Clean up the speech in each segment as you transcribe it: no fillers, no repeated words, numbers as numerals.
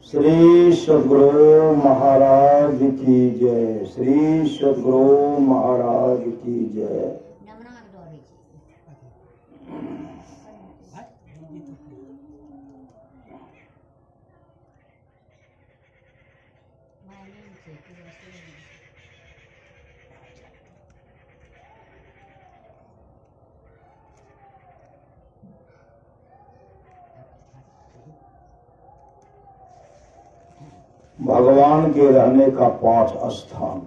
श्री सद्गुरु महाराज की जय। श्री सद्गुरु महाराज की जय। भगवान के रहने का 5 स्थान।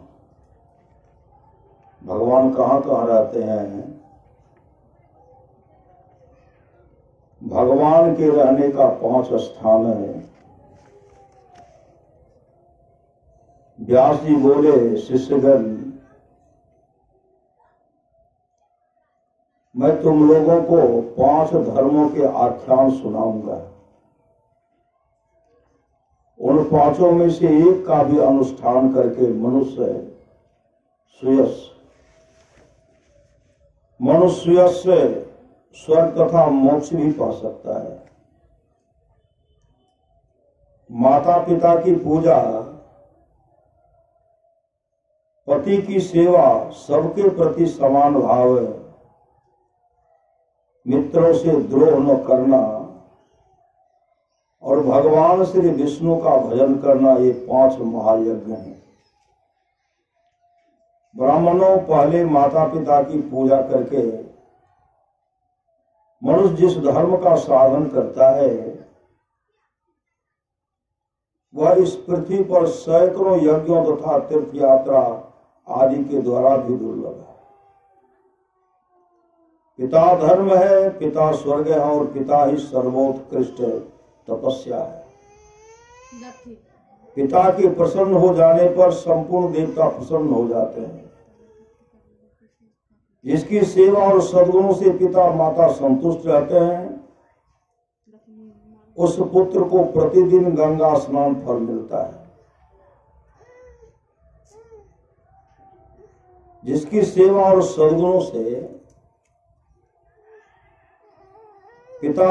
भगवान कहाँ कहाँ रहते हैं? भगवान के रहने का 5 स्थान है। व्यास जी बोले, शिष्यगण, मैं तुम लोगों को 5 धर्मों के आख्यान सुनाऊंगा। उन 5 में से एक का भी अनुष्ठान करके मनुष्य से स्वर्ग तथा मोक्ष भी पा सकता है। माता पिता की पूजा, पति की सेवा, सबके प्रति समान भाव, मित्रों से द्रोह न करना और भगवान श्री विष्णु का भजन करना, ये 5 महायज्ञ हैं। ब्राह्मणों पहले माता पिता की पूजा करके मनुष्य जिस धर्म का साधन करता है वह इस पृथ्वी पर सैकड़ों यज्ञों तथा तीर्थ यात्रा आदि के द्वारा भी दुर्लभ है। पिता धर्म है, पिता स्वर्ग है और पिता ही सर्वोत्कृष्ट तपस्या है। पिता के प्रसन्न हो जाने पर संपूर्ण देवता प्रसन्न हो जाते हैं। जिसकी सेवा और सद्गुणों से पिता माता संतुष्ट रहते हैं, उस पुत्र को प्रतिदिन गंगा स्नान फल मिलता है। जिसकी सेवा और सद्गुणों से पिता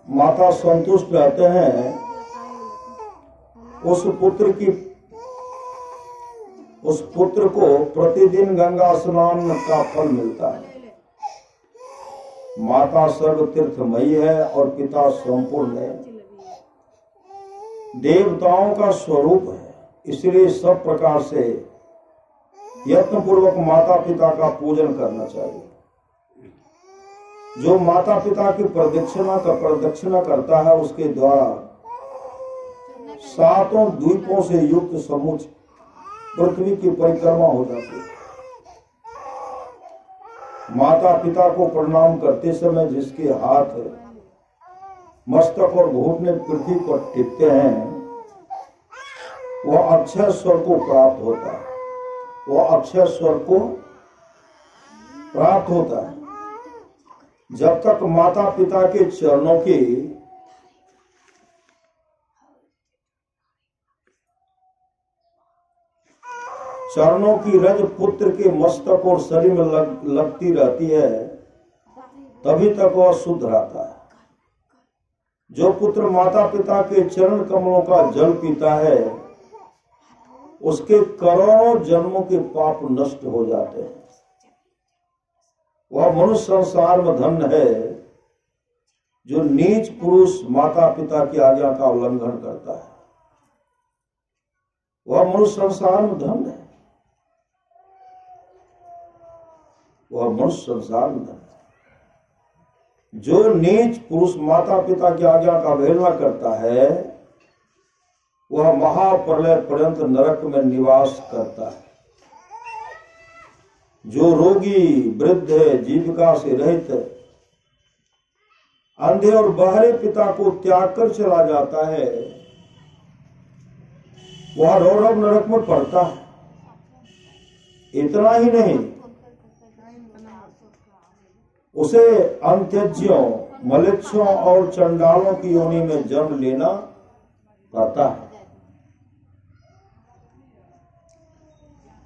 माता संतुष्ट रहते हैं, उस पुत्र को प्रतिदिन गंगा स्नान का फल मिलता है। माता सर्व तीर्थमयी है और पिता संपूर्ण है, देवताओं का स्वरूप है। इसलिए सब प्रकार से यत्न पूर्वक माता पिता का पूजन करना चाहिए। जो माता पिता की प्रदक्षिणा करता है, उसके द्वारा 7 द्वीपों से युक्त समूच पृथ्वी की परिक्रमा हो जाती है। माता पिता को प्रणाम करते समय जिसके हाथ, मस्तक और घुटने पृथ्वी पर टिकते हैं, वह अक्षय स्वर को प्राप्त होता है। वह अक्षय स्वर को प्राप्त होता है। जब तक माता पिता के चरणों की रज पुत्र के मस्तक और शरीर में लगती रहती है, तभी तक वह शुद्ध रहता है। जो पुत्र माता पिता के चरण कमलों का जल पीता है, उसके करोड़ों जन्मों के पाप नष्ट हो जाते हैं। वह मनुष्य संसार में धन्य है जो नीच पुरुष माता पिता की आज्ञा का उल्लंघन करता है। वह मनुष्य संसार में धन्य है। वह मनुष्य संसार में धन्य है। जो नीच पुरुष माता पिता की आज्ञा का अवहेलना करता है, वह महाप्रलय पर्यंत नरक में निवास करता है। जो रोगी, वृद्ध, जीविका से रहित, अंधे और बहरे पिता को त्याग कर चला जाता है, वह रौरव नरक में पड़ता है। इतना ही नहीं, उसे अंत्यज्यों, मलेच्छों और चंडालों की योनि में जन्म लेना पड़ता है।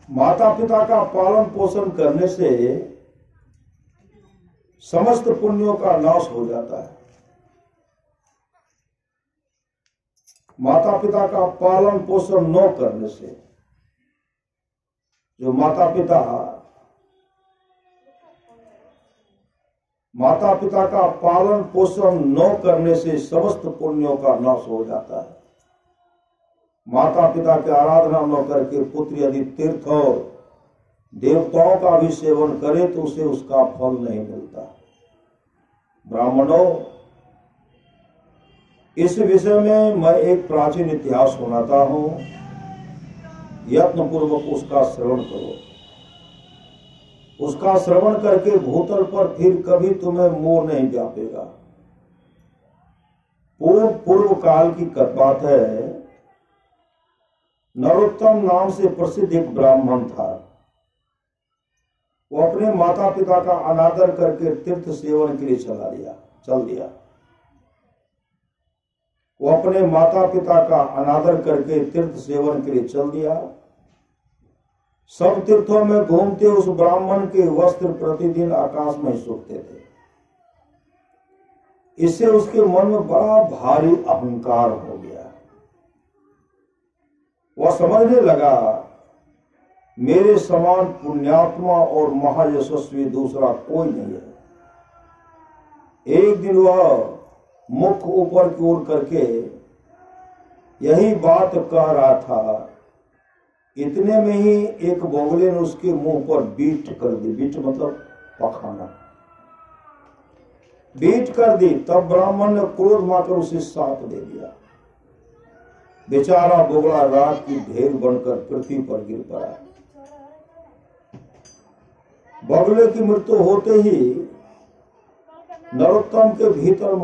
माता पिता का पालन पोषण करने से समस्त पुण्यों का नाश हो जाता है। माता पिता का पालन पोषण न करने से, जो माता पिता का पालन पोषण न करने से समस्त पुण्यों का नाश हो जाता है। माता पिता की आराधना न करके पुत्र यदि तीर्थ और देवताओं का भी सेवन करे तो उसे उसका फल नहीं मिलता। ब्राह्मणों, इस विषय में मैं एक प्राचीन इतिहास सुनाता हूं, यत्न पूर्वक उसका श्रवण करो। उसका श्रवण करके भूतल पर फिर कभी तुम्हें मोह नहीं व्यापेगा। पूर्व काल की बात है। नरोत्तम नाम से प्रसिद्ध एक ब्राह्मण था। वो अपने माता पिता का अनादर करके तीर्थ सेवन के लिए चल दिया। वो अपने माता पिता का अनादर करके तीर्थ सेवन के लिए चल दिया। सब तीर्थों में घूमते उस ब्राह्मण के वस्त्र प्रतिदिन आकाश में सूखते थे। इससे उसके मन में बड़ा भारी अहंकार हो गया। वह समझने लगा, मेरे समान पुण्यात्मा और महायशस्वी दूसरा कोई नहीं है। एक दिन वह मुख ऊपर की ओर करके यही बात कह रहा था, इतने में ही एक बोगले ने उसके मुंह पर बीट कर दी। बीट मतलब पखाना, बीट कर दी। तब ब्राह्मण ने क्रोध माकर उसे साप दे दिया। बेचारा बोगला रात की ढेर बनकर पृथ्वी पर गिर पड़ा। बगले की मृत्यु होते ही नरोत्तम के भीतर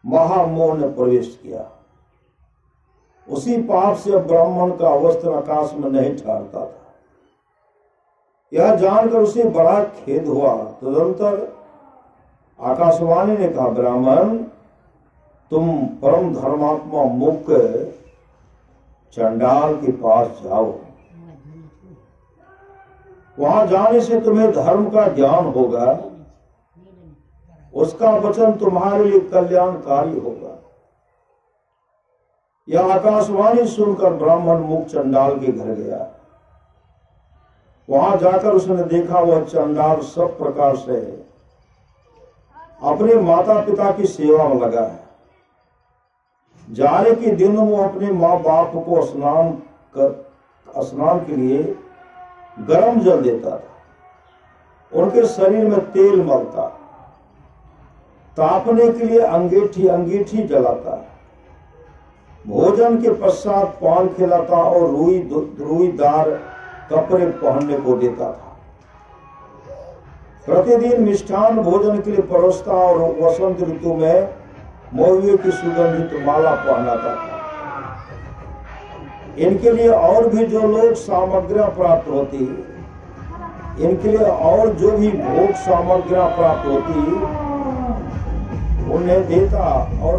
महामोह ने प्रवेश किया। उसी पाप से ब्राह्मण का वस्त्र आकाश में नहीं ठहरता था। यह जानकर उसे बड़ा खेद हुआ। तदंतर आकाशवाणी ने कहा, ब्राह्मण, तुम परम धर्मात्मा मुक्त चंडाल के पास जाओ। वहां जाने से तुम्हें धर्म का ज्ञान होगा, उसका वचन तुम्हारे लिए कल्याणकारी होगा। यह आकाशवाणी सुनकर ब्राह्मण मुख चंडाल के घर गया। वहां जाकर उसने देखा वह चंडाल सब प्रकार से अपने माता पिता की सेवा में लगा है। जाड़े के दिनों में अपने माँ बाप को स्नान के लिए गर्म जल देता था। उनके शरीर में तेल मलता, तापने के लिए अंगीठी जलाता, भोजन के पश्चात पान खिलाता और रुईदार कपड़े पहनने को देता था। प्रतिदिन मिष्ठान भोजन के लिए परोसता और वसंत ऋतु में महुए की सुगंधित माला पहनाता था। इनके लिए और भी जो लोग सामग्रियां प्राप्त होती, इनके लिए और जो भी भोग सामग्रियां प्राप्त होती उन्हें देता और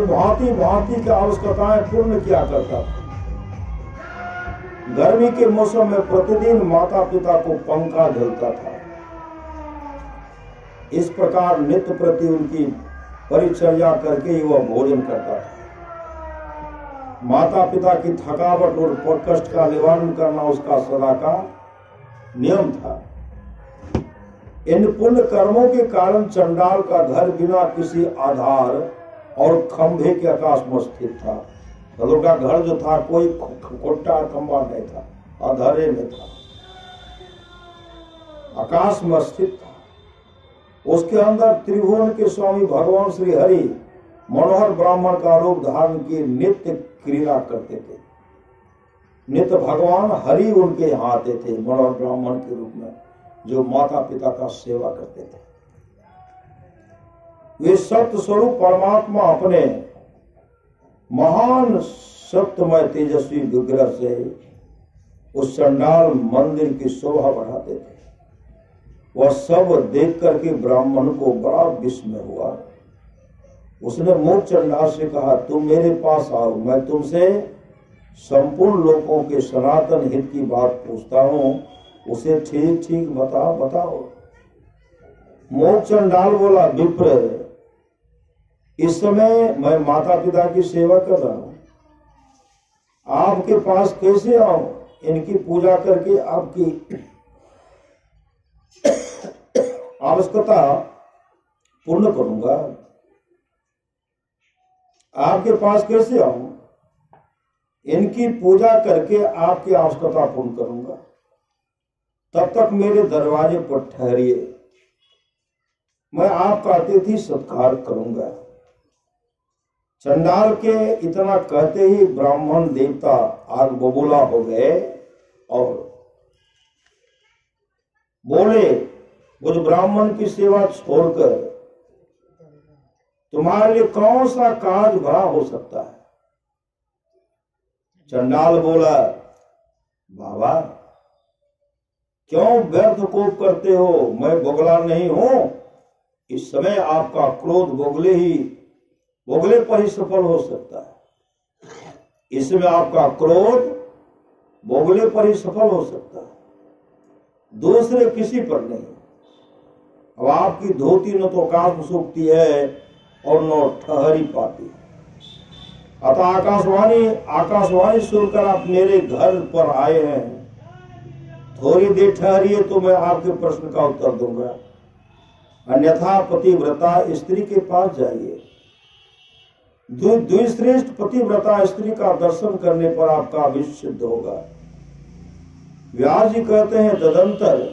भांति भांति की आवश्यकताएं पूर्ण किया करता था। गर्मी के मौसम में प्रतिदिन माता पिता को पंखा झलता था। इस प्रकार नित्य प्रति उनकी परिचर्या करके ही वह भोजन करता था। माता पिता की थकावट और कष्ट का निवारण करना उसका सदा का नियम था। इन पुण्य कर्मों के कारण चंडाल का घर बिना किसी आधार और खंभे के आकाश में स्थित था। लोगों का घर जो था कोई कोट्टा खंभा नहीं था, अधरे में था, आकाश में स्थित था। उसके अंदर त्रिभुवन के स्वामी भगवान श्री हरि मनोहर ब्राह्मण का रूप धारण किए नित्य क्रीड़ा करते थे। नित्य भगवान हरि उनके यहाँ आते थे मनोहर ब्राह्मण के रूप में, जो माता पिता का सेवा करते थे। वे सत्य स्वरूप परमात्मा अपने महान सत्यमय तेजस्वी विग्रह से उस चंडाल मंदिर की शोभा बढ़ाते थे। वह सब देख करके ब्राह्मण को बड़ा विस्मय हुआ। उसने मूक चंडाल से कहा, तुम मेरे पास आओ, मैं तुमसे संपूर्ण लोगों के सनातन हित की बात पूछता हूँ, उसे ठीक ठीक बताओ। मूक चंडाल बोला, विप्र, इस समय मैं माता पिता की सेवा कर रहा हूं, आपके पास कैसे आऊं? इनकी पूजा करके आपकी आवश्यकता पूर्ण करूंगा। आपके पास कैसे आऊं? इनकी पूजा करके आपकी आवश्यकता पूर्ण करूंगा। तब तक मेरे दरवाजे पर ठहरिए, मैं आपका अतिथि सत्कार करूंगा। चंडाल के इतना कहते ही ब्राह्मण देवता आग बबूला हो गए और बोले, उस ब्राह्मण की सेवा छोड़कर तुम्हारे लिए कौन सा कार्य भला हो सकता है? चंडाल बोला, बाबा क्यों व्यर्थ कोप करते हो? मैं बोगला नहीं हूं। इस समय आपका क्रोध बोगले पर ही सफल हो सकता है। इसमें आपका क्रोध बोगले पर ही सफल हो सकता है, दूसरे किसी पर नहीं। अब आपकी धोती न तो काश सूखती है और न ठहरी पाती है। अतः आकाशवाणी सुनकर आप मेरे घर पर आए हैं, थोड़ी देर ठहरिए तो मैं आपके प्रश्न का उत्तर दूंगा, अन्यथा पतिव्रता स्त्री के पास जाइए। द्विश्रेष्ठ पतिव्रता स्त्री का दर्शन करने पर आपका अभिष्ट सिद्ध होगा। व्यास जी कहते हैं, तदंतर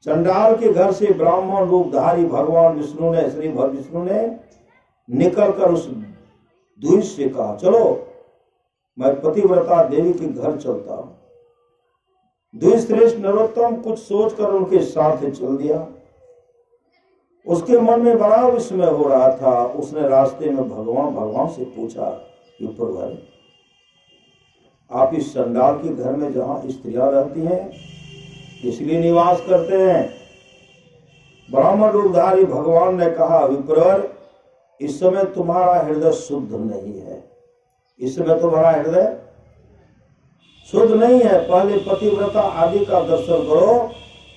चंडाल के घर से ब्राह्मण रूपधारी भगवान विष्णु ने, श्री विष्णु ने निकलकर उस द्विज से कहा, चलो मैं पतिव्रता देवी के घर चलता हूं। द्विश्रेष्ठ नरोत्तम कुछ सोचकर उनके साथ चल दिया। उसके मन में बड़ा विस्मय हो रहा था। उसने रास्ते में भगवान से पूछा, विप्र भाई, आप इस चंडाल के घर में जहां स्त्रियां रहती हैं इसलिए निवास करते हैं? ब्राह्मण रूपधारी भगवान ने कहा, विप्र, इस समय तुम्हारा हृदय शुद्ध नहीं है। इस समय तुम्हारा हृदय शुद्ध नहीं है। पहले पतिव्रता आदि का दर्शन करो,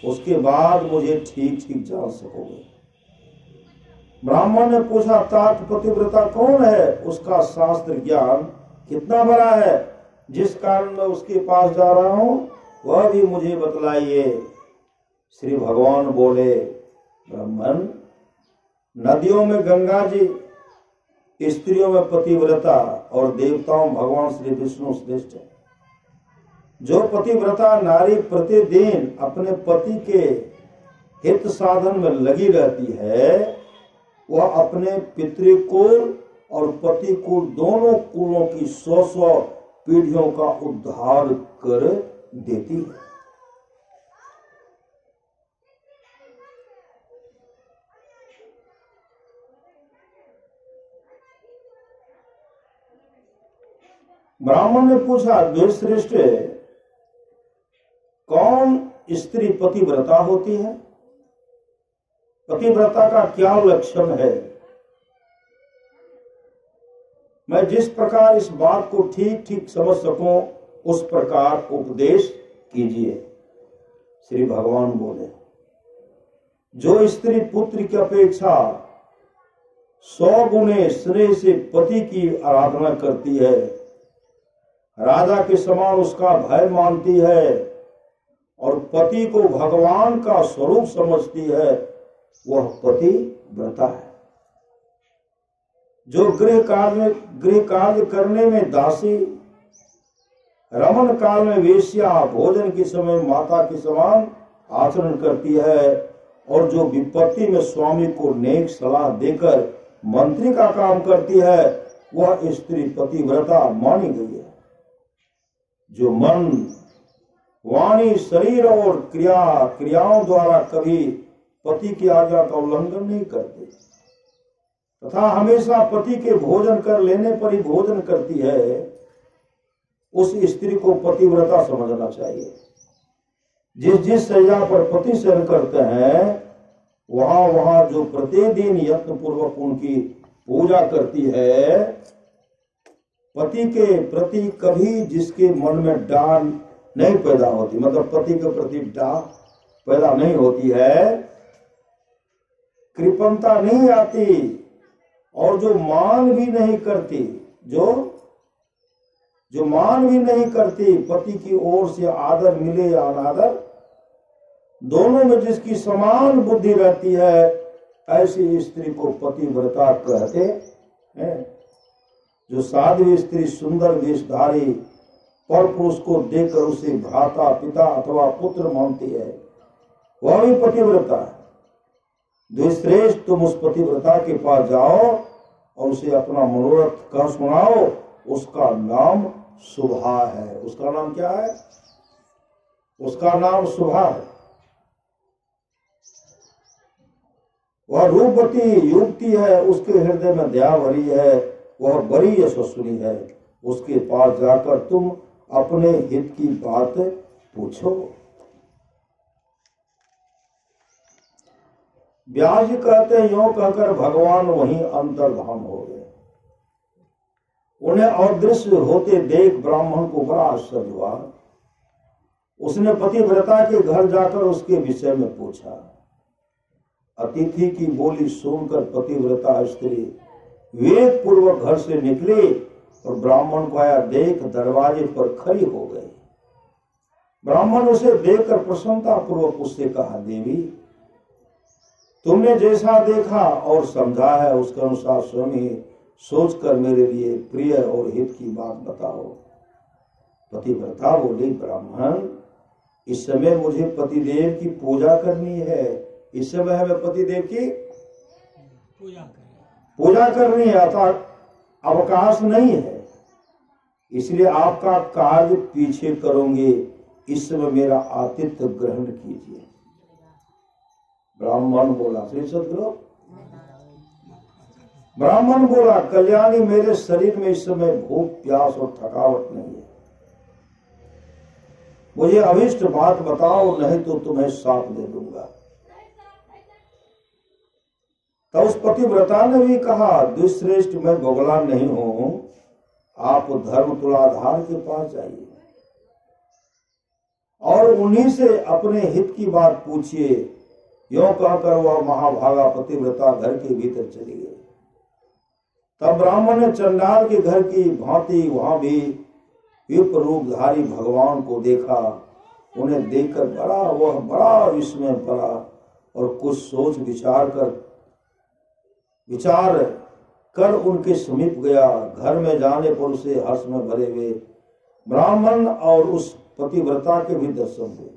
उसके बाद मुझे ठीक ठीक जान सकोगे। ब्राह्मण ने पूछा, तात पतिव्रता कौन है? उसका शास्त्र ज्ञान कितना बड़ा है जिस कारण मैं उसके पास जा रहा हूं, वह भी मुझे बतलाइए। श्री भगवान बोले, ब्राह्मण, नदियों में गंगा जी, स्त्रियों में पतिव्रता और देवताओं भगवान श्री विष्णु श्रेष्ठ है। जो पतिव्रता नारी प्रतिदिन अपने पति के हित साधन में लगी रहती है, वह अपने पितृकुल और पति कुल दोनों कुलों की 100 पीढ़ियों का उद्धार कर देती है। ब्राह्मण ने पूछा, द्विश्रेष्ठ, कौन स्त्री पतिव्रता होती है? पतिव्रता का क्या लक्षण है? मैं जिस प्रकार इस बात को ठीक ठीक समझ सकूं उस प्रकार उपदेश कीजिए। श्री भगवान बोले, जो स्त्री पुत्र की अपेक्षा 100 गुने स्नेह से पति की आराधना करती है, राजा के समान उसका भय मानती है और पति को भगवान का स्वरूप समझती है, वह पतिव्रता है। जो गृह कार्य करने में दासी, रमन काल में वेश्या, भोजन के समय माता के समान आचरण करती है और जो विपत्ति में स्वामी को नेक सलाह देकर मंत्री का काम करती है, वह स्त्री पतिव्रता मानी गई है। जो मन, वाणी, शरीर और क्रियाओं द्वारा कभी पति की आज्ञा का उल्लंघन नहीं करते तथा हमेशा पति के भोजन कर लेने पर ही भोजन करती है, उस स्त्री को पतिव्रता समझना चाहिए। जिस जिस शैया पर पति शयन करते हैं वहां वहां जो प्रतिदिन यत्न पूर्वक उनकी पूजा करती है, पति के प्रति कभी जिसके मन में डाल नहीं पैदा होती, मतलब पति के प्रति डाल पैदा नहीं होती है, कृपणता नहीं आती, और जो मान भी नहीं करती, जो मान भी नहीं करती, पति की ओर से आदर मिले या अनादर, दोनों में जिसकी समान बुद्धि रहती है, ऐसी स्त्री को पतिव्रता कहते हैं। जो साध्वी स्त्री सुंदर वेशधारी पर पुरुष को देखकर उसे भ्राता पिता अथवा पुत्र मानती है, वह भी पतिव्रता है। द्विश्रेष्ठ, तुम उस पतिव्रता के पास जाओ और उसे अपना मनोरथ कह सुनाओ, उसका नाम शुभा है। उसका नाम क्या है? उसका नाम शुभा है। वह रूपवती युवती है, उसके हृदय में दया भरी है, वह बड़ी यशस्विनी है, उसके पास जाकर तुम अपने हित की बात पूछो। व्यास जी कहते हैं, यों कहकर भगवान वहीं अंतर्धान हो गए। उन्हें अदृश्य होते देख ब्राह्मण को बड़ा आश्चर्य हुआ। उसने पतिव्रता के घर जाकर उसके विषय में पूछा। अतिथि की बोली सुनकर पतिव्रता स्त्री वेग पूर्वक घर से निकली और ब्राह्मण को आया देख दरवाजे पर खड़ी हो गई। ब्राह्मण उसे देखकर प्रसन्नता पूर्वक उससे कहा, देवी, तुमने जैसा देखा और समझा है उसके अनुसार स्वयं ही सोचकर मेरे लिए प्रिय और हित की बात बताओ। पतिव्रता बोली, ब्राह्मण, इस समय मुझे पतिदेव की पूजा करनी है। इस समय हमें पतिदेव की पूजा करनी है, अर्थात अवकाश नहीं है, इसलिए आपका कार्य पीछे करूंगे। इस समय मेरा आतिथ्य ग्रहण कीजिए। ब्राह्मण बोला, श्री सद्गुरु, ब्राह्मण बोला, कल्याणी, मेरे शरीर में इस समय भूख प्यास और थकावट नहीं है, मुझे अभिष्ट बात बताओ, नहीं तो तुम्हें शाप दे दूंगा। तो उस पतिव्रता ने भी कहा, द्विश्रेष्ठ, मैं बगुला नहीं हूं, आप धर्म तुलाधार के पास जाइए और उन्हीं से अपने हित की बात पूछिए। यों कहकर वह महाभागा पतिव्रता घर के भीतर चली गई। तब ब्राह्मण ने चंडाल के घर की भांति वहां भी विप्र रूपधारी भगवान को देखा। उन्हें देखकर बड़ा विस्मय पड़ा और कुछ सोच विचार कर उनके समीप गया। घर में जाने पर उसे हर्ष में भरे हुए ब्राह्मण और उस पतिव्रता के भी दर्शन हुए।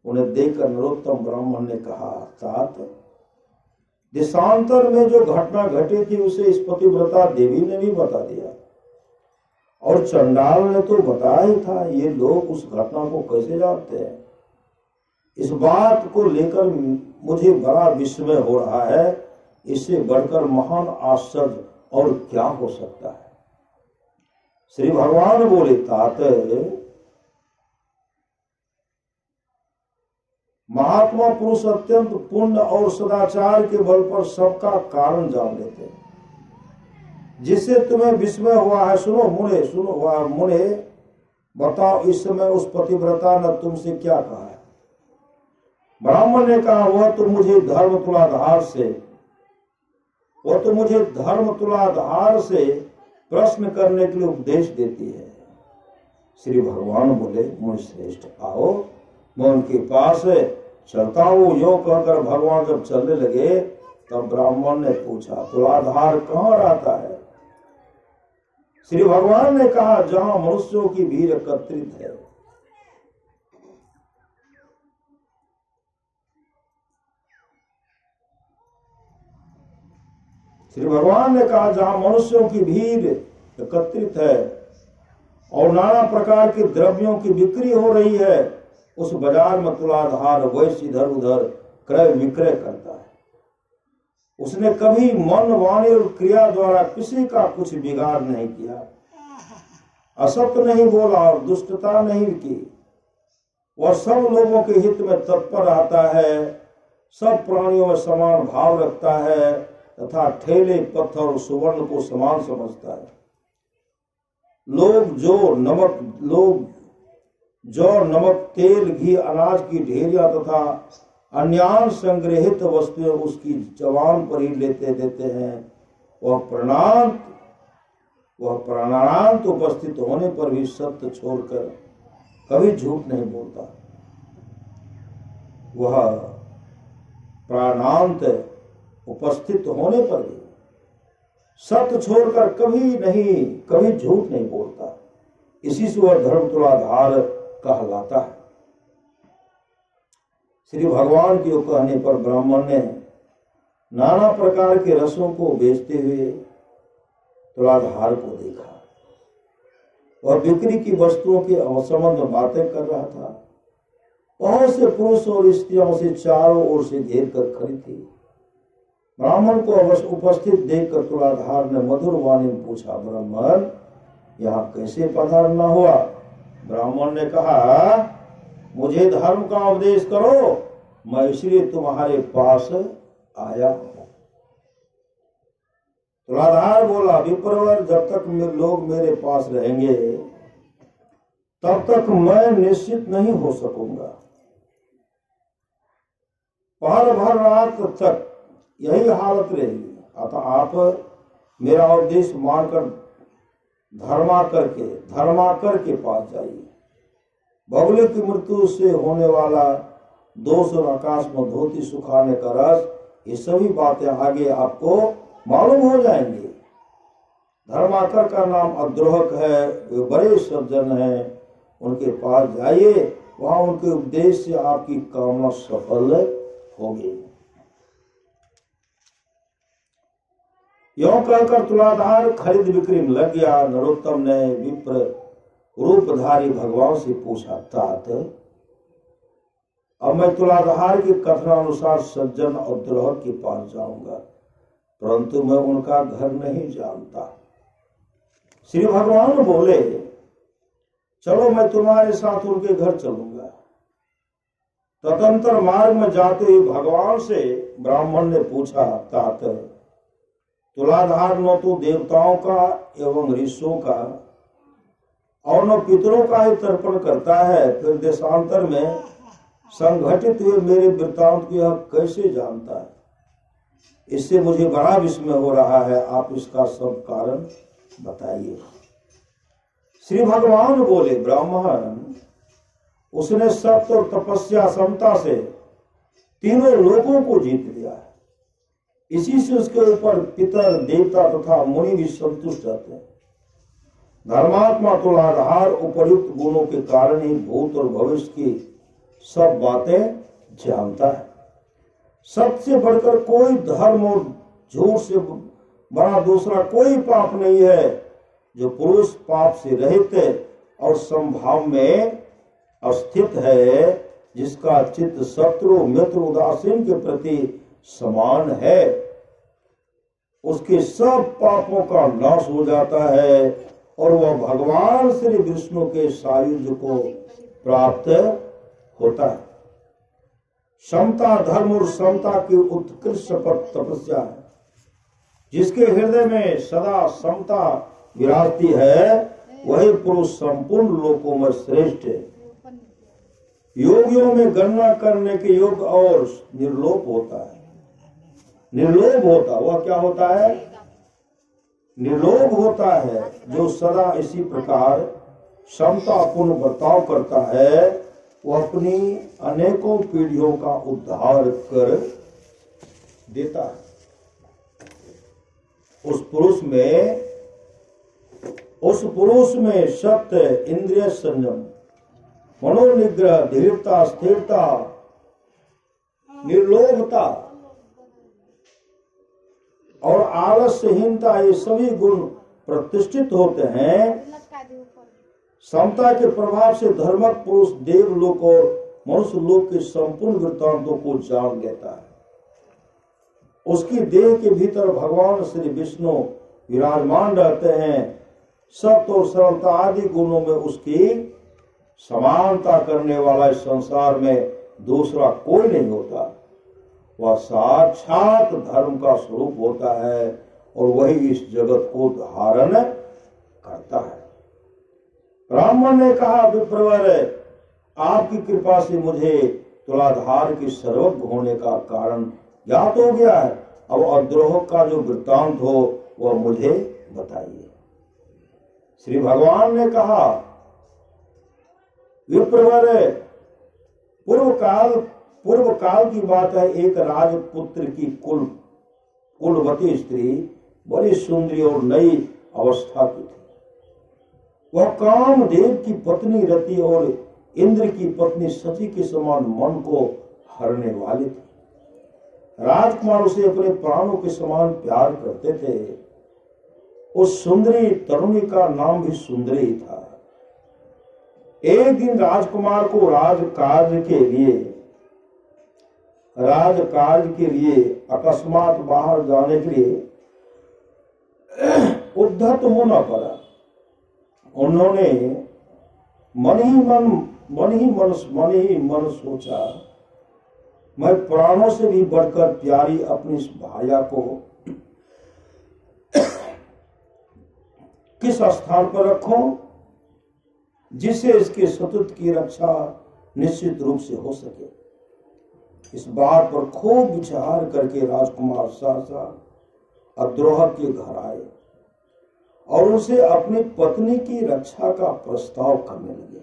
उन्हें देखकर नरोत्तम ब्राह्मण ने कहा, तात, देशांतर में जो घटना घटी थी उसे इस पतिव्रता देवी ने भी बता दिया और चंडाल ने तो बताया ही था। ये लोग उस घटना को कैसे जानते हैं? इस बात को लेकर मुझे बड़ा विस्मय हो रहा है। इससे बढ़कर महान आश्चर्य और क्या हो सकता है? श्री भगवान बोले, तात, महात्मा पुरुष अत्यंत पुण्य और सदाचार के बल पर सबका कारण जान लेते हैं। जिससे तुम्हें विस्मय हुआ है, सुनो मुने, बताओ इस समय उस पतिव्रता ने तुमसे क्या कहा है? ब्राह्मण ने कहा, वह तो मुझे धर्म तुलाधार से प्रश्न करने के लिए उपदेश देती है। श्री भगवान बोले, मुनि श्रेष्ठ, आओ, मैं उनके पास चलता हूँ। यो कहकर भगवान जब चलने लगे तब ब्राह्मण ने पूछा, तुलाधार कहाँ रहता है? श्री भगवान ने कहा, जहाँ मनुष्यों की भीड़ एकत्रित है। श्री भगवान ने कहा, जहां मनुष्यों की भीड़ एकत्रित है और नाना प्रकार के द्रव्यों की बिक्री हो रही है, उस बाजार में तुलाधार वैश्य इधर उधर क्रय विक्रय करता है। उसने कभी मन, वाणी और क्रिया द्वारा किसी का कुछ बिगाड़ नहीं किया, असत्य नहीं बोला और दुष्टता नहीं की। वह सब लोगों के हित में तत्पर आता है, सब प्राणियों में समान भाव रखता है तथा ठेले पत्थर और सुवर्ण को समान समझता है। लोग जौ नमक तेल घी अनाज की ढेरियां तथा अन्य संग्रहित वस्तुएं उसकी जवान पर ही लेते देते हैं। वह प्राणांत उपस्थित होने पर भी सत्य छोड़कर कभी झूठ नहीं बोलता। वह प्राणांत उपस्थित होने पर भी सत्य छोड़कर कभी झूठ नहीं बोलता। इसी से वह धर्म तुलाधार कहलाता है। श्री भगवान के कहने पर ब्राह्मण ने नाना प्रकार के रसों को बेचते हुए तुलाधार को देखा। वह बिक्री की वस्तुओं के संबंध में बातें कर रहा था। बहुत से पुरुष और स्त्रियों से चारों ओर से घेर कर खड़ी थी। ब्राह्मण को अवश्य उपस्थित देखकर तुलाधार ने मधुर वाणी में पूछा, ब्राह्मण यहाँ कैसे पधारना हुआ? ब्राह्मण ने कहा, मुझे धर्म का उपदेश करो, मैं इसलिए तुम्हारे पास आया हूं। तुलाधार बोला, विप्रवर, जब तक लोग मेरे पास रहेंगे तब तक मैं निश्चित नहीं हो सकूंगा। पहर भर रात तक यही हालत रहेगी। अतः आप मेरा उपदेश मानकर धर्माकर के पास जाइए। बगुले की मृत्यु से होने वाला दोष और आकाश में धोती सुखाने का रस, ये सभी बातें आगे आपको मालूम हो जाएंगी। धर्माकर का नाम अद्रोहक है, वे बड़े सज्जन हैं, उनके पास जाइए, वहां उनके उपदेश से आपकी कामना सफल होगी। यों कहकर तुलाधार खरीद बिक्री में लग गया। नरोत्तम ने विप्र रूपधारी भगवान से पूछा, तात अब मैं तुलाधार के कथनानुसार सज्जन और द्रोह के पास जाऊंगा, परंतु मैं उनका घर नहीं जानता। श्री भगवान बोले, चलो मैं तुम्हारे साथ उनके घर चलूंगा। तदंतर मार्ग में जाते हुए भगवान से ब्राह्मण ने पूछा, तात तुलाधार न तो देवताओं का एवं ऋषियों का और न पितरों का ही तर्पण करता है, फिर देशांतर में संघटित हुए मेरे वृत्तांत को यह कैसे जानता है? इससे मुझे बड़ा विस्मय हो रहा है, आप इसका सब कारण बताइए। श्री भगवान बोले, ब्राह्मण, उसने सत्य और तपस्या समता से तीनों लोगों को जीत लिया है। इसी से उसके ऊपर पितर देवता तथा मुनि भी संतुष्ट रहते हैं। धर्मात्मा तुलाधार उपयुक्त गुणों के कारण ही भूत और भविष्य की सब बातें जानता है। सत्य से बढ़कर कोई धर्म और झूठ से बड़ा दूसरा कोई पाप नहीं है। जो पुरुष पाप से रहित और संभाव में स्थित है, जिसका चित्त शत्रु मित्र उदासीन के प्रति समान है, उसके सब पापों का नाश हो जाता है और वह भगवान श्री विष्णु के सायुज्य को प्राप्त होता है। समता धर्म और समता की उत्कृष्ट तपस्या है। जिसके हृदय में सदा समता विराजती है, वही पुरुष संपूर्ण लोकों में श्रेष्ठ है। योगियों में गणना करने के योग और निर्लोप होता है। निर्लोभ होता, वह क्या होता है? निर्लोभ होता है। जो सदा इसी प्रकार समतापूर्ण बर्ताव करता है, वह अपनी अनेकों पीढ़ियों का उद्धार कर देता है। उस पुरुष में सत्य, इंद्रिय संयम, मनोनिग्रह, धीरता, स्थिरता, निर्लोभता और आलस्यहीनता, ये सभी गुण प्रतिष्ठित होते हैं। समता के प्रभाव से धर्मक पुरुष देवलोक और मनुष्य लोक के संपूर्ण वृत्तांतों को जान लेता है। उसकी देह के भीतर भगवान श्री विष्णु विराजमान रहते हैं। सत्य और सरलता आदि गुणों में उसकी समानता करने वाला इस संसार में दूसरा कोई नहीं होता। वह साक्षात धर्म का स्वरूप होता है और वही इस जगत को धारण करता है। ब्राह्मण ने कहा, विप्रवर, आपकी कृपा से मुझे तुलाधार के सर्वज्ञ होने का कारण ज्ञात हो गया है। अब अद्रोह का जो वृत्तांत हो वह मुझे बताइए। श्री भगवान ने कहा, विप्रवर, पूर्व काल की बात है। एक राजपुत्र की कुलवती स्त्री बड़ी सुंदरी और नई अवस्था की थी। वह कामदेव की पत्नी रति और इंद्र की पत्नी सती के समान मन को हरने वाली थी। राजकुमार उसे अपने प्राणों के समान प्यार करते थे। उस सुंदरी तरुणी का नाम भी सुंदरी था। एक दिन राजकुमार को राजकार्य के लिए अकस्मात बाहर जाने के लिए उद्धत होना पड़ा। उन्होंने मन ही मन सोचा, मैं प्राणों से भी बढ़कर प्यारी अपनी इस भाया को किस स्थान पर रखूं जिससे इसके सतत की रक्षा निश्चित रूप से हो सके। इस बात पर खूब विचार करके राजकुमार सहसा अद्रोह के घर आए और उसे अपनी पत्नी की रक्षा का प्रस्ताव करने लगे।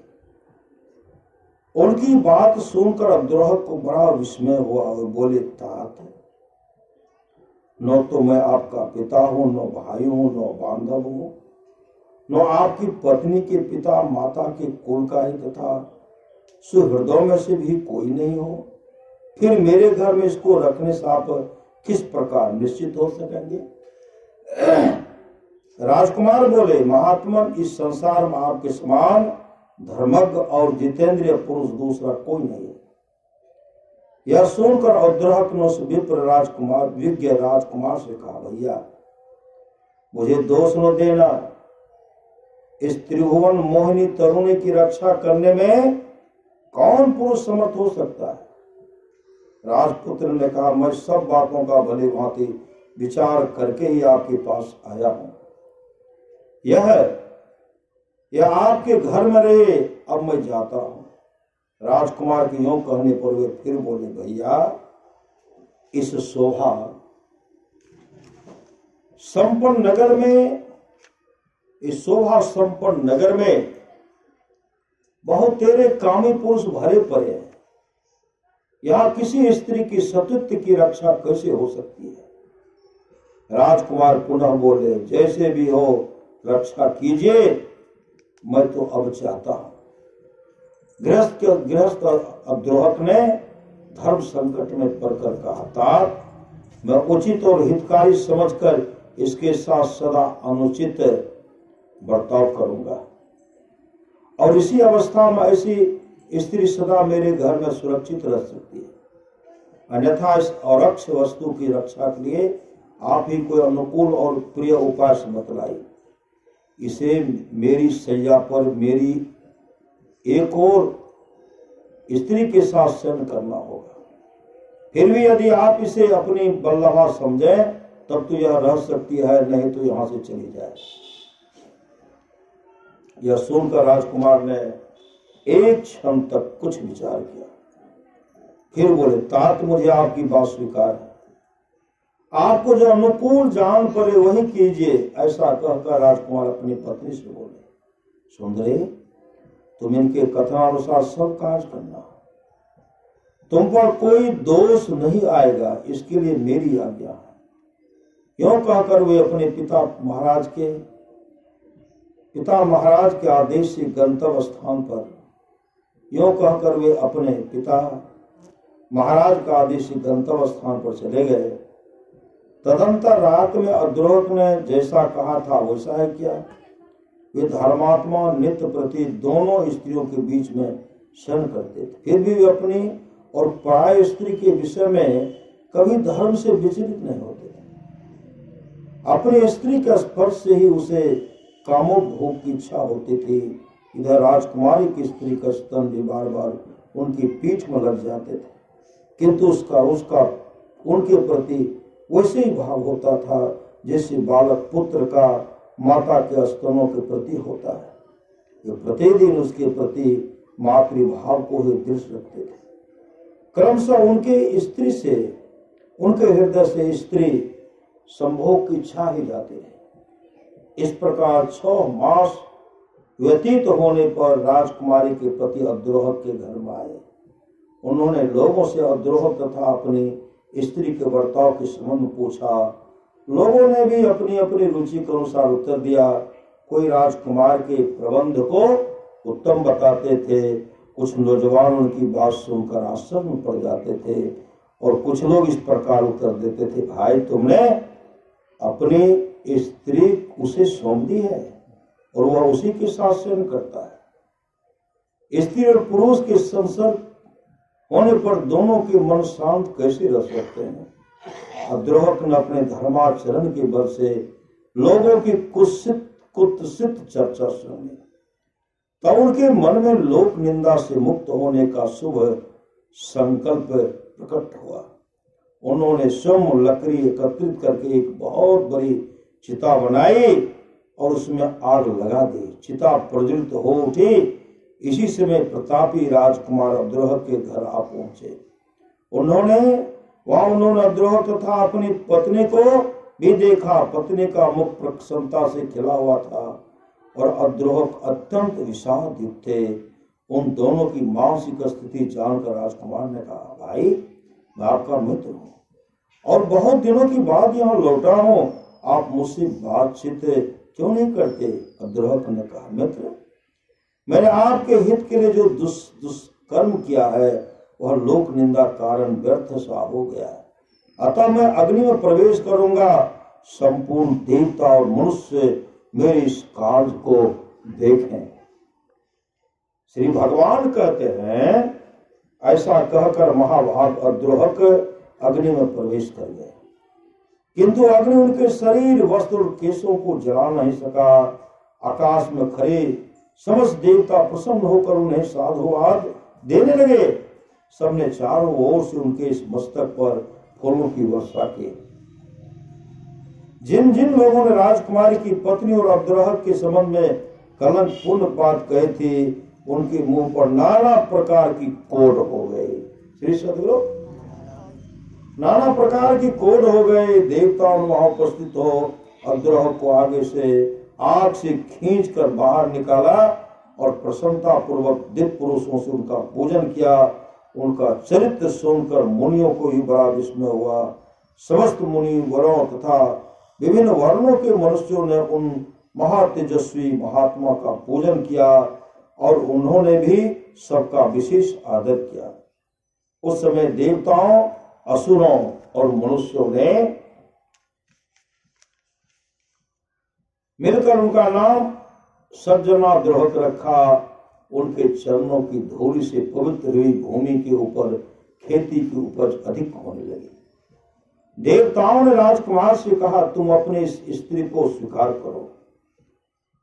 उनकी बात सुनकर अद्रोह को बड़ा विस्मय हुआ और बोले, तात, न तो मैं आपका पिता हूं, न भाई हूं, न बांधव हूं, न आपकी पत्नी के पिता माता के कुल का ही तथा सुहृदों में से भी कोई नहीं हो। फिर मेरे घर में इसको रखने से आप किस प्रकार निश्चित हो सकेंगे? राजकुमार बोले, महात्मन, इस संसार में आपके समान धर्मज्ञ और जितेंद्रिय पुरुष दूसरा कोई नहीं है। यह सुनकर अद्रोह ने उस विप्र राजकुमार विज्ञ राजकुमार से कहा, भैया मुझे दोष न देना। इस त्रिभुवन मोहिनी तरुणी की रक्षा करने में कौन पुरुष समर्थ हो सकता है? राजपुत्र ने कहा, मैं सब बातों का भले भांति विचार करके ही आपके पास आया हूं। यह आपके घर में रहे, अब मैं जाता हूं। राजकुमार के यूं कहने पर वे फिर बोले, भैया इस शोभा संपन्न नगर में बहुत तेरे कामी पुरुष भरे पड़े हैं। यहाँ किसी स्त्री की सतुत्व की रक्षा कैसे हो सकती है? राजकुमार पुनः बोले, जैसे भी हो रक्षा कीजिए, मैं तो अब चाहता हूं। गृहस्थ अद्रोह ने धर्म संकट में पड़कर कहा, तात, मैं उचित और हितकारी समझकर इसके साथ सदा अनुचित बर्ताव करूंगा और इसी अवस्था में ऐसी स्त्री सदा मेरे घर में सुरक्षित रह सकती है। अन्यथा इस अरक्ष वस्तु की रक्षा के लिए आप ही कोई अनुकूल और प्रिय उपाय से बतलाइए। इसे मेरी सैया पर मेरी एक और स्त्री के साथ शयन करना होगा। फिर भी यदि आप इसे अपनी बल्लभा समझें तब तो यह रह सकती है, नहीं तो यहां से चली जाए। यह सुनकर राजकुमार ने एक क्षण तक कुछ विचार किया, फिर बोले, तात, मुझे आपकी बात स्वीकार है। आपको जो अनुकूल जान पड़े वही कीजिए। ऐसा कहकर राजकुमार अपनी पत्नी से बोले, सुंदरी, तुम इनके कथनानुसार सब कार्य करना, तुम पर कोई दोष नहीं आएगा, इसके लिए मेरी आज्ञा है। यूं कहकर वे अपने पिता महाराज के आदेश से गंतव्य स्थान पर चले गए। तदंतर रात में अद्रोह ने जैसा कहा था वैसा ही किया। वे धर्मात्मा नित्य प्रति दोनों स्त्रियों के बीच में शयन करते थे। फिर भी वे अपनी और पराय स्त्री के विषय में कभी धर्म से विचलित नहीं होते थे। अपनी स्त्री के स्पर्श से ही उसे कामोपभोग की इच्छा होती थी इधर राजकुमारी की स्त्री का स्तन भी बार बार उनकी पीठ में लग जाते थे, किंतु उसका उनके प्रति वैसे ही भाव होता था जैसे बालक पुत्र का माता के स्तनों के प्रति होता है। वे प्रतिदिन उसके प्रति मातृभाव को ही दृढ़ रखते थे। क्रमशः उनके स्त्री से, उनके हृदय से स्त्री संभोग की इच्छा ही जाती है। इस प्रकार 6 मास व्यतीत होने पर राजकुमारी के पति अद्रोह के घर में आए। उन्होंने लोगों से अद्रोह तथा अपनी स्त्री के बर्ताव के संबंध पूछा। लोगों ने भी अपनी अपनी रुचि के अनुसार उत्तर दिया। कोई राजकुमार के प्रबंध को उत्तम बताते थे, कुछ नौजवान उनकी बात सुनकर आश्चर्य में पड़ जाते थे, और कुछ लोग इस प्रकार उत्तर देते थे, भाई तुमने अपनी स्त्री उसे सौंप दी है और वह उसी के साथ शयन करता है। स्त्री और पुरुष के संसर्ग होने पर दोनों के मन शांत कैसे रह सकते हैं। अद्रोहक ने अपने धर्माचरण के बल से लोगों की कुत्सित चर्चा सुनी, तब उनके मन में लोक निंदा से मुक्त होने का शुभ संकल्प प्रकट हुआ। उन्होंने स्वयं लकड़ी एकत्रित करके एक बहुत बड़ी चिता बनाई और उसमें आग लगा दी। चिता प्रज्वलित हो उठी। इसी समय प्रतापी राजकुमार अद्रोह के घर आ पहुंचे। उन्होंने अद्रोह तथा अपनी पत्नी को भी देखा। पत्नी का मुख प्रसन्नता से खिला हुआ था और अद्रोह अत्यंत विषाद युक्त थे। उन दोनों की मानसिक स्थिति जानकर राजकुमार ने कहा, भाई मैं आपका मित्र हूँ और बहुत दिनों की बाद यहाँ लौटा हूँ, आप मुझसे बातचीत क्यों नहीं करते? अद्रोह ने कहा, मित्र मैंने आपके हित के लिए जो दुष्कर्म किया है वह लोक निंदा कारण व्यर्थ सा हो गया है, अतः मैं अग्नि में प्रवेश करूंगा। संपूर्ण देवता और मनुष्य मेरे इस कार्य को देखें। श्री भगवान कहते हैं, ऐसा कहकर महाभाग अद्रोहक अग्नि में प्रवेश कर गए, किंतु अग्नि उनके शरीर, वस्त्र और केशों को जला नहीं सका। आकाश में खड़े समस्त देवता प्रसन्न होकर उन्हें साधुवाद देने लगे। सबने चारों ओर से उनके इस मस्तक पर फूलों की वर्षा की। जिन जिन लोगों ने राजकुमारी की पत्नी और अद्रोह के संबंध में कलंक पूर्ण बात कही थी, उनके मुंह पर नाना प्रकार की कोढ़ हो गई। श्री सदगुरु, नाना प्रकार की कोढ़ हो गए। देवताओं वहां उपस्थित हो अद्रोह को आगे से आग से खींचकर बाहर निकाला और प्रसन्नता पूर्वक दिव्य पुरुषों से उनका पूजन किया। उनका चरित्र सुनकर मुनियों को ही बड़ा विस्मय हुआ। समस्त मुनि वरों तथा विभिन्न वर्णों के मनुष्यों ने उन महातेजस्वी महात्मा का पूजन किया और उन्होंने भी सबका विशेष आदर किया। उस समय देवताओं, असुरों और मनुष्यों ने मिलकर उनका नाम सज्जनाद्रोहक रखा। उनके चरणों की धूलि से पवित्र हुई भूमि के ऊपर खेती की उपज अधिक होने लगी। देवताओं ने राजकुमार से कहा, तुम अपनी इस स्त्री को स्वीकार करो।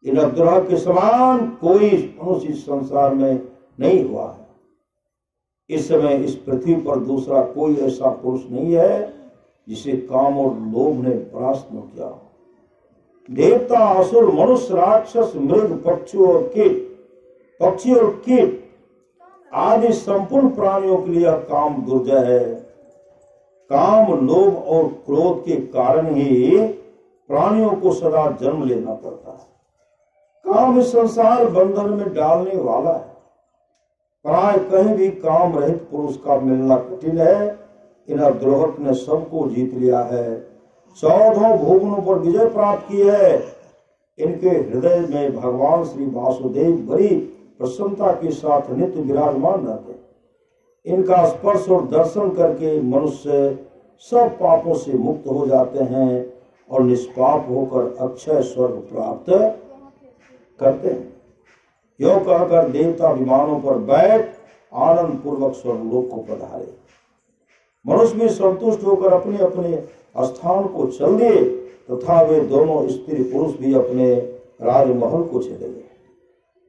इन अद्रोह के समान कोई मनुष्य इस संसार में नहीं हुआ है। इस समय इस पृथ्वी पर दूसरा कोई ऐसा पुरुष नहीं है जिसे काम और लोभ ने परास्त न किया हो। देवता, असुर, मनुष्य, राक्षस, मृग, पक्षी और कीट आदि संपूर्ण प्राणियों के लिए काम दुर्जय है। काम, लोभ और क्रोध के कारण ही प्राणियों को सदा जन्म लेना पड़ता है। काम इस संसार बंधन में डालने वाला है। प्राय कहीं भी काम रहित पुरुष का मिलना कठिन है। इन अद्रोहक ने सबको जीत लिया है, 14 भुवनों पर विजय प्राप्त की है। इनके हृदय में भगवान श्री वासुदेव बड़ी प्रसन्नता के साथ नित्य विराजमान रहते। इनका स्पर्श और दर्शन करके मनुष्य सब पापों से मुक्त हो जाते हैं और निष्पाप होकर अक्षय स्वर्ग प्राप्त करते हैं। यो कहकर देवता विमानों पर बैठ आनंद पूर्वक स्वर्गलोक को पधारे। मनुष्य भी संतुष्ट होकर अपने अपने स्थान को चल दिए तथा वे दोनों स्त्री पुरुष भी अपने राजमहल को चले गए।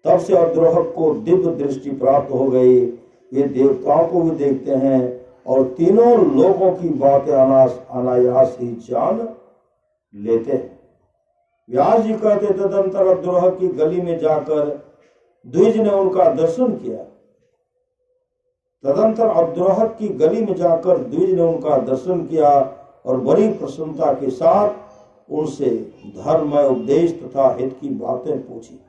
तब से अद्रोहक को दिव्य दृष्टि प्राप्त हो गई। ये देवताओं को भी देखते हैं और तीनों लोगों की बातें अनायास ही जान लेते हैं। व्यास जी कहते तदंतर अद्रोहक की गली में जाकर द्विज ने उनका दर्शन किया। तदंतर अद्रोहक की गली में जाकर द्विज ने उनका दर्शन किया और बड़ी प्रसन्नता के साथ उनसे धर्म उपदेश तथा हित की बातें पूछी।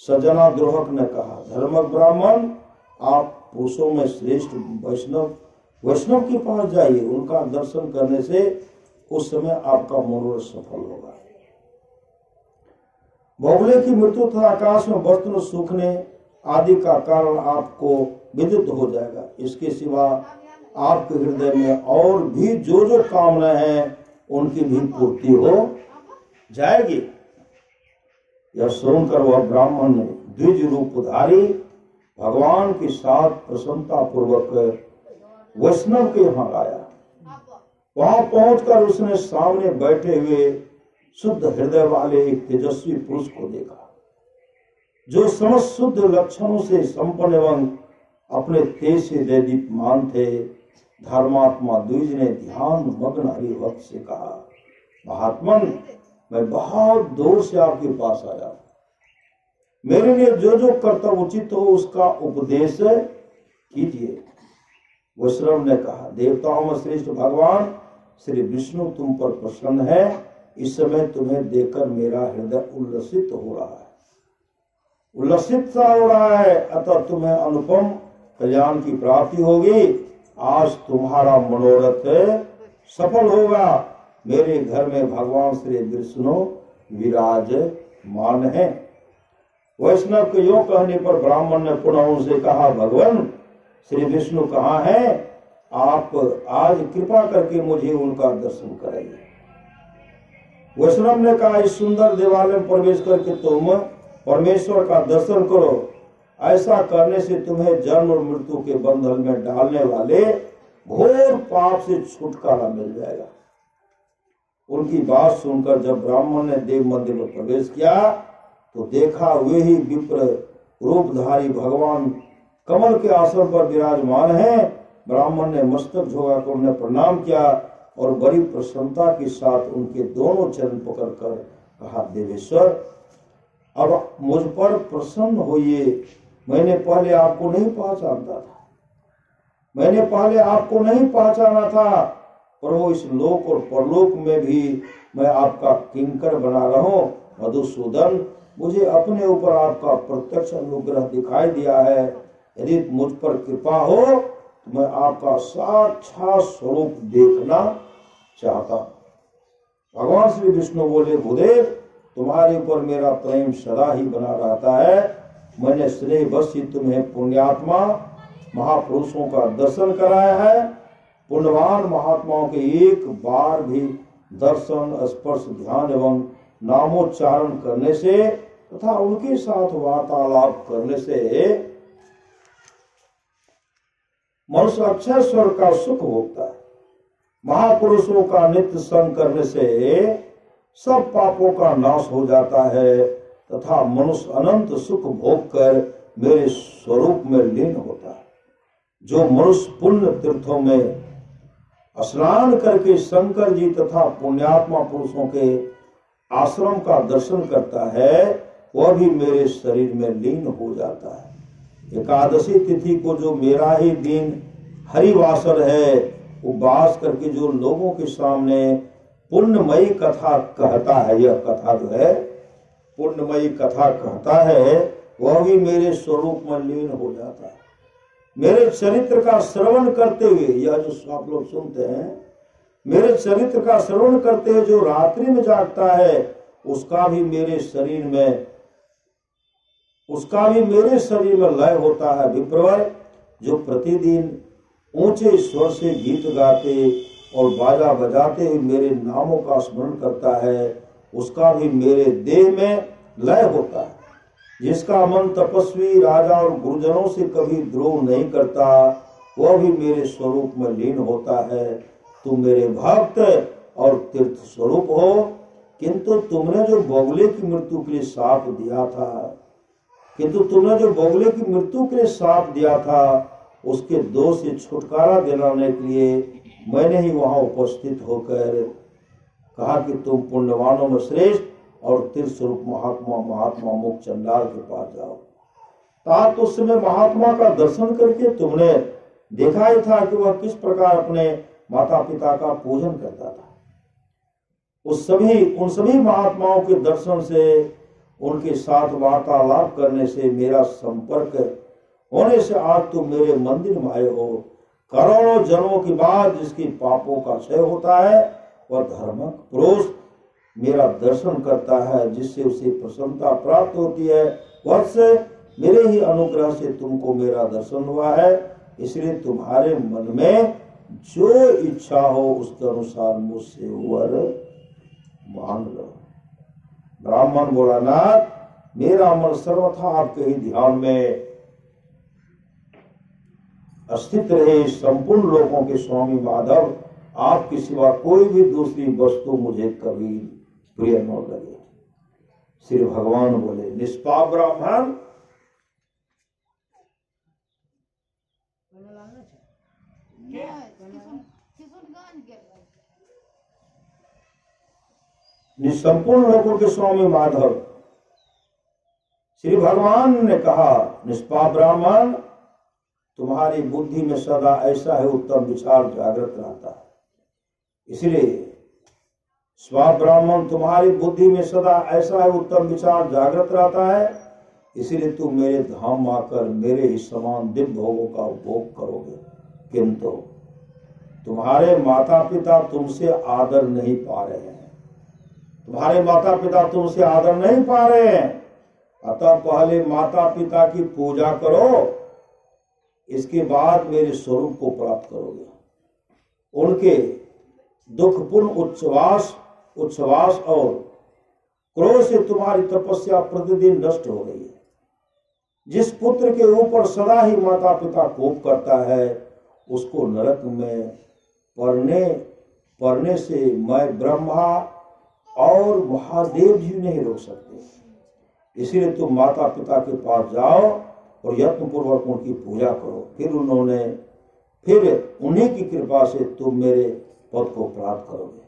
सजना द्रोहक ने कहा, धर्मक ब्राह्मण, आप पुरुषों में श्रेष्ठ वैष्णव के पास जाइए। उनका दर्शन करने से उस समय आपका मनोरथ सफल होगा। बगुले की मृत्यु तथा आकाश में वस्त्र सूखने आदि का कारण आपको विदित हो जाएगा। इसके सिवा आपके हृदय में और भी जो कामनाएं हैं उनकी भी पूर्ति हो जाएगी। यह सुनकर वह ब्राह्मण ने द्विज रूपधारी भगवान के साथ प्रसन्नता पूर्वक वैष्णव के यहाँ आया। वहां पहुंचकर उसने सामने बैठे हुए शुद्ध हृदय वाले एक तेजस्वी पुरुष को देखा, जो समस्त शुद्ध लक्षणों से संपन्न एवं अपने तेज से दीप्यमान थे। धर्मात्मा द्विज ने ध्यान मग्न हरिभक्त से कहा, महात्मन, मैं बहुत दूर से आपके पास आया, मेरे लिए जो कर्तव्य उचित हो उसका उपदेश कीजिए। वैष्णव ने कहा, देवताओं में श्रेष्ठ भगवान श्री विष्णु तुम पर प्रसन्न है। इस समय तुम्हें देखकर मेरा हृदय उल्लसित हो रहा है, उल्लसित सा हो रहा है, अतः तुम्हें अनुपम कल्याण की प्राप्ति होगी। आज तुम्हारा मनोरथ सफल होगा। मेरे घर में भगवान श्री विष्णु विराजमान है। वैष्णव के योग कहने पर ब्राह्मण ने पुनः उनसे कहा, भगवान श्री विष्णु कहाँ हैं? आप आज कृपा करके मुझे उनका दर्शन कराइए। वैष्णव ने कहा, इस सुंदर देवालय में प्रवेश करके तुम परमेश्वर का दर्शन करो। ऐसा करने से तुम्हें जन्म और मृत्यु के बंधन में डालने वाले घोर पाप से छुटकारा मिल जाएगा। उनकी बात सुनकर जब ब्राह्मण ने देव मंदिर में प्रवेश किया तो देखा वे ही विप्र रूपधारी भगवान कमल के आसन पर विराजमान हैं। ब्राह्मण ने मस्तक झुकाकर उन्हें प्रणाम किया और बड़ी प्रसन्नता के साथ उनके दोनों चरण पकड़कर कहा, देवेश्वर, अब मुझ पर प्रसन्न होइए। मैंने पहले आपको नहीं पहचाना था, पर वो इस लोक और परलोक में भी मैं आपका किंकर बना रहा हूं। मधुसूदन, मुझे अपने ऊपर आपका प्रत्यक्ष अनुग्रह दिखाई दिया है। यदि मुझ पर कृपा हो तो मैं आपका साक्षात स्वरूप देखना चाहता। भगवान श्री विष्णु बोले, भूदेव, तुम्हारे ऊपर मेरा प्रेम सदा ही बना रहता है। मैंने स्नेहवश ही तुम्हें पुण्यात्मा महापुरुषों का दर्शन कराया है। पुण्यवान महात्माओं के एक बार भी दर्शन, स्पर्श, ध्यान एवं नामोच्चारण करने से तथा उनके साथ वार्तालाप करने से मनुष्य अक्षय स्वर्ग का सुख भोगता है। महापुरुषों का नित्य संग करने से सब पापों का नाश हो जाता है तथा मनुष्य अनंत सुख भोग कर मेरे स्वरूप में लीन होता है। जो मनुष्य पुण्य तीर्थों में स्नान करके शंकर जी तथा पुण्यात्मा पुरुषों के आश्रम का दर्शन करता है वह भी मेरे शरीर में लीन हो जाता है। एकादशी तिथि को जो मेरा ही दिन हरिवासर है, उपवास करके जो लोगों के सामने पुण्यमयी कथा कहता है, यह कथा जो है पुण्यमयी कथा कहता है, वह भी मेरे स्वरूप में लीन हो जाता है। मेरे चरित्र का श्रवण करते हुए, यह जो आप लोग सुनते हैं, मेरे चरित्र का श्रवण करते हुए जो रात्रि में जागता है उसका भी मेरे शरीर में लय होता है। विप्रवर, जो प्रतिदिन ऊंचे स्वर से गीत गाते और बाजा बजाते हुए मेरे नामों का स्मरण करता है उसका भी मेरे देह में लय होता है। जिसका मन तपस्वी, राजा और गुरुजनों से कभी द्रोह नहीं करता वह भी मेरे स्वरूप में लीन होता है। तुम मेरे भक्त और तीर्थ स्वरूप हो, किंतु तुमने जो बगुले की मृत्यु के लिए शाप दिया था किंतु तुमने जो बगुले की मृत्यु के लिए श्राप दिया था उसके दोष से छुटकारा दिलाने के लिए मैंने ही वहां उपस्थित होकर कहा कि तुम पुण्यवानों में श्रेष्ठ और त्रिस्वरूप महात्मा मुख चंडाल के पास जाओ। तात उस समय महात्मा का दर्शन करके तुमने देखा ही था कि वह किस प्रकार अपने माता पिता का पूजन करता था। उन सभी महात्माओं के दर्शन से, उनके साथ वार्तालाप करने से, मेरा संपर्क होने से आज तुम मेरे मंदिर में आए हो। करोड़ों जन्मों के बाद जिसके पापों का क्षय होता है वह धर्मक पुरुष मेरा दर्शन करता है, जिससे उसे प्रसन्नता प्राप्त होती है। वत्से मेरे ही अनुग्रह से तुमको मेरा दर्शन हुआ है, इसलिए तुम्हारे मन में जो इच्छा हो उसके अनुसार मुझसे वर मांग लो। ब्राह्मण बोला, नाथ मेरा मन सर्वथा आपके ही ध्यान में स्थित रहे। संपूर्ण लोकों के स्वामी माधव, आपके सिवा कोई भी दूसरी वस्तु मुझे कभी प्रिय न लगे। श्री भगवान बोले, निष्पाप ब्राह्मण, संपूर्ण लोगों के स्वामी माधव, श्री भगवान ने कहा, निष्पाप ब्राह्मण, तुम्हारी बुद्धि में सदा ऐसा है उत्तम विचार जागृत रहता है। इसलिए स्वाप ब्राह्मण, तुम्हारी बुद्धि में सदा ऐसा है उत्तम विचार जागृत रहता है, इसलिए तुम मेरे धाम आकर मेरे ही समान दिव्य भोगों का उपभोग करोगे। किंतु तुम्हारे माता पिता तुमसे आदर नहीं पा रहे हैं, तुम्हारे माता पिता तुमसे आदर नहीं पा रहे हैं। अतः पहले माता पिता की पूजा करो, इसके बाद मेरे स्वरूप को प्राप्त करोगे। उनके दुखपूर्ण उच्छ्वास और क्रोध से तुम्हारी तपस्या प्रतिदिन नष्ट हो रही है। जिस पुत्र के ऊपर सदा ही माता पिता कोप करता है उसको नरक में पड़ने से मैं ब्रह्मा और महादेव जी नहीं रोक सकते। इसलिए तुम माता पिता के पास जाओ और यत्न पूर्वक उनकी पूजा करो, फिर उन्हीं की कृपा से तुम मेरे पद को प्राप्त करोगे।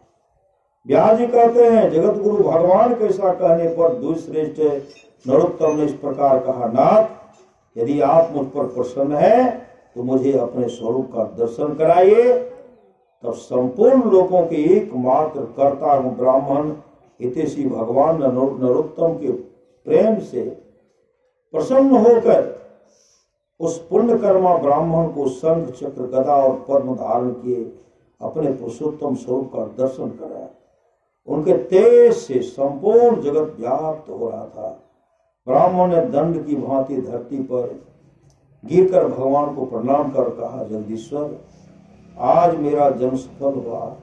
व्यास जी कहते हैं, जगत गुरु भगवान के ऐसा कहने पर द्विश्रेष्ठ नरोत्तम ने इस प्रकार कहा, नाथ यदि आप मुझ पर प्रसन्न हैं तो मुझे अपने स्वरूप का दर्शन कराइए। तब संपूर्ण लोगों के एकमात्र कर्ता ब्राह्मण हितैषी भगवान नरोत्तम के प्रेम से प्रसन्न होकर उस पुण्यकर्मा ब्राह्मण को शंख चक्र गदा और पद्म धारण किए अपने पुरुषोत्तम स्वरूप का दर्शन कराया। उनके तेज से संपूर्ण जगत व्याप्त हो रहा था। ब्राह्मण ने दंड की भांति धरती पर गिरकर भगवान को प्रणाम कर कहा, जगदीश्वर आज मेरा जन्म सफल हुआ,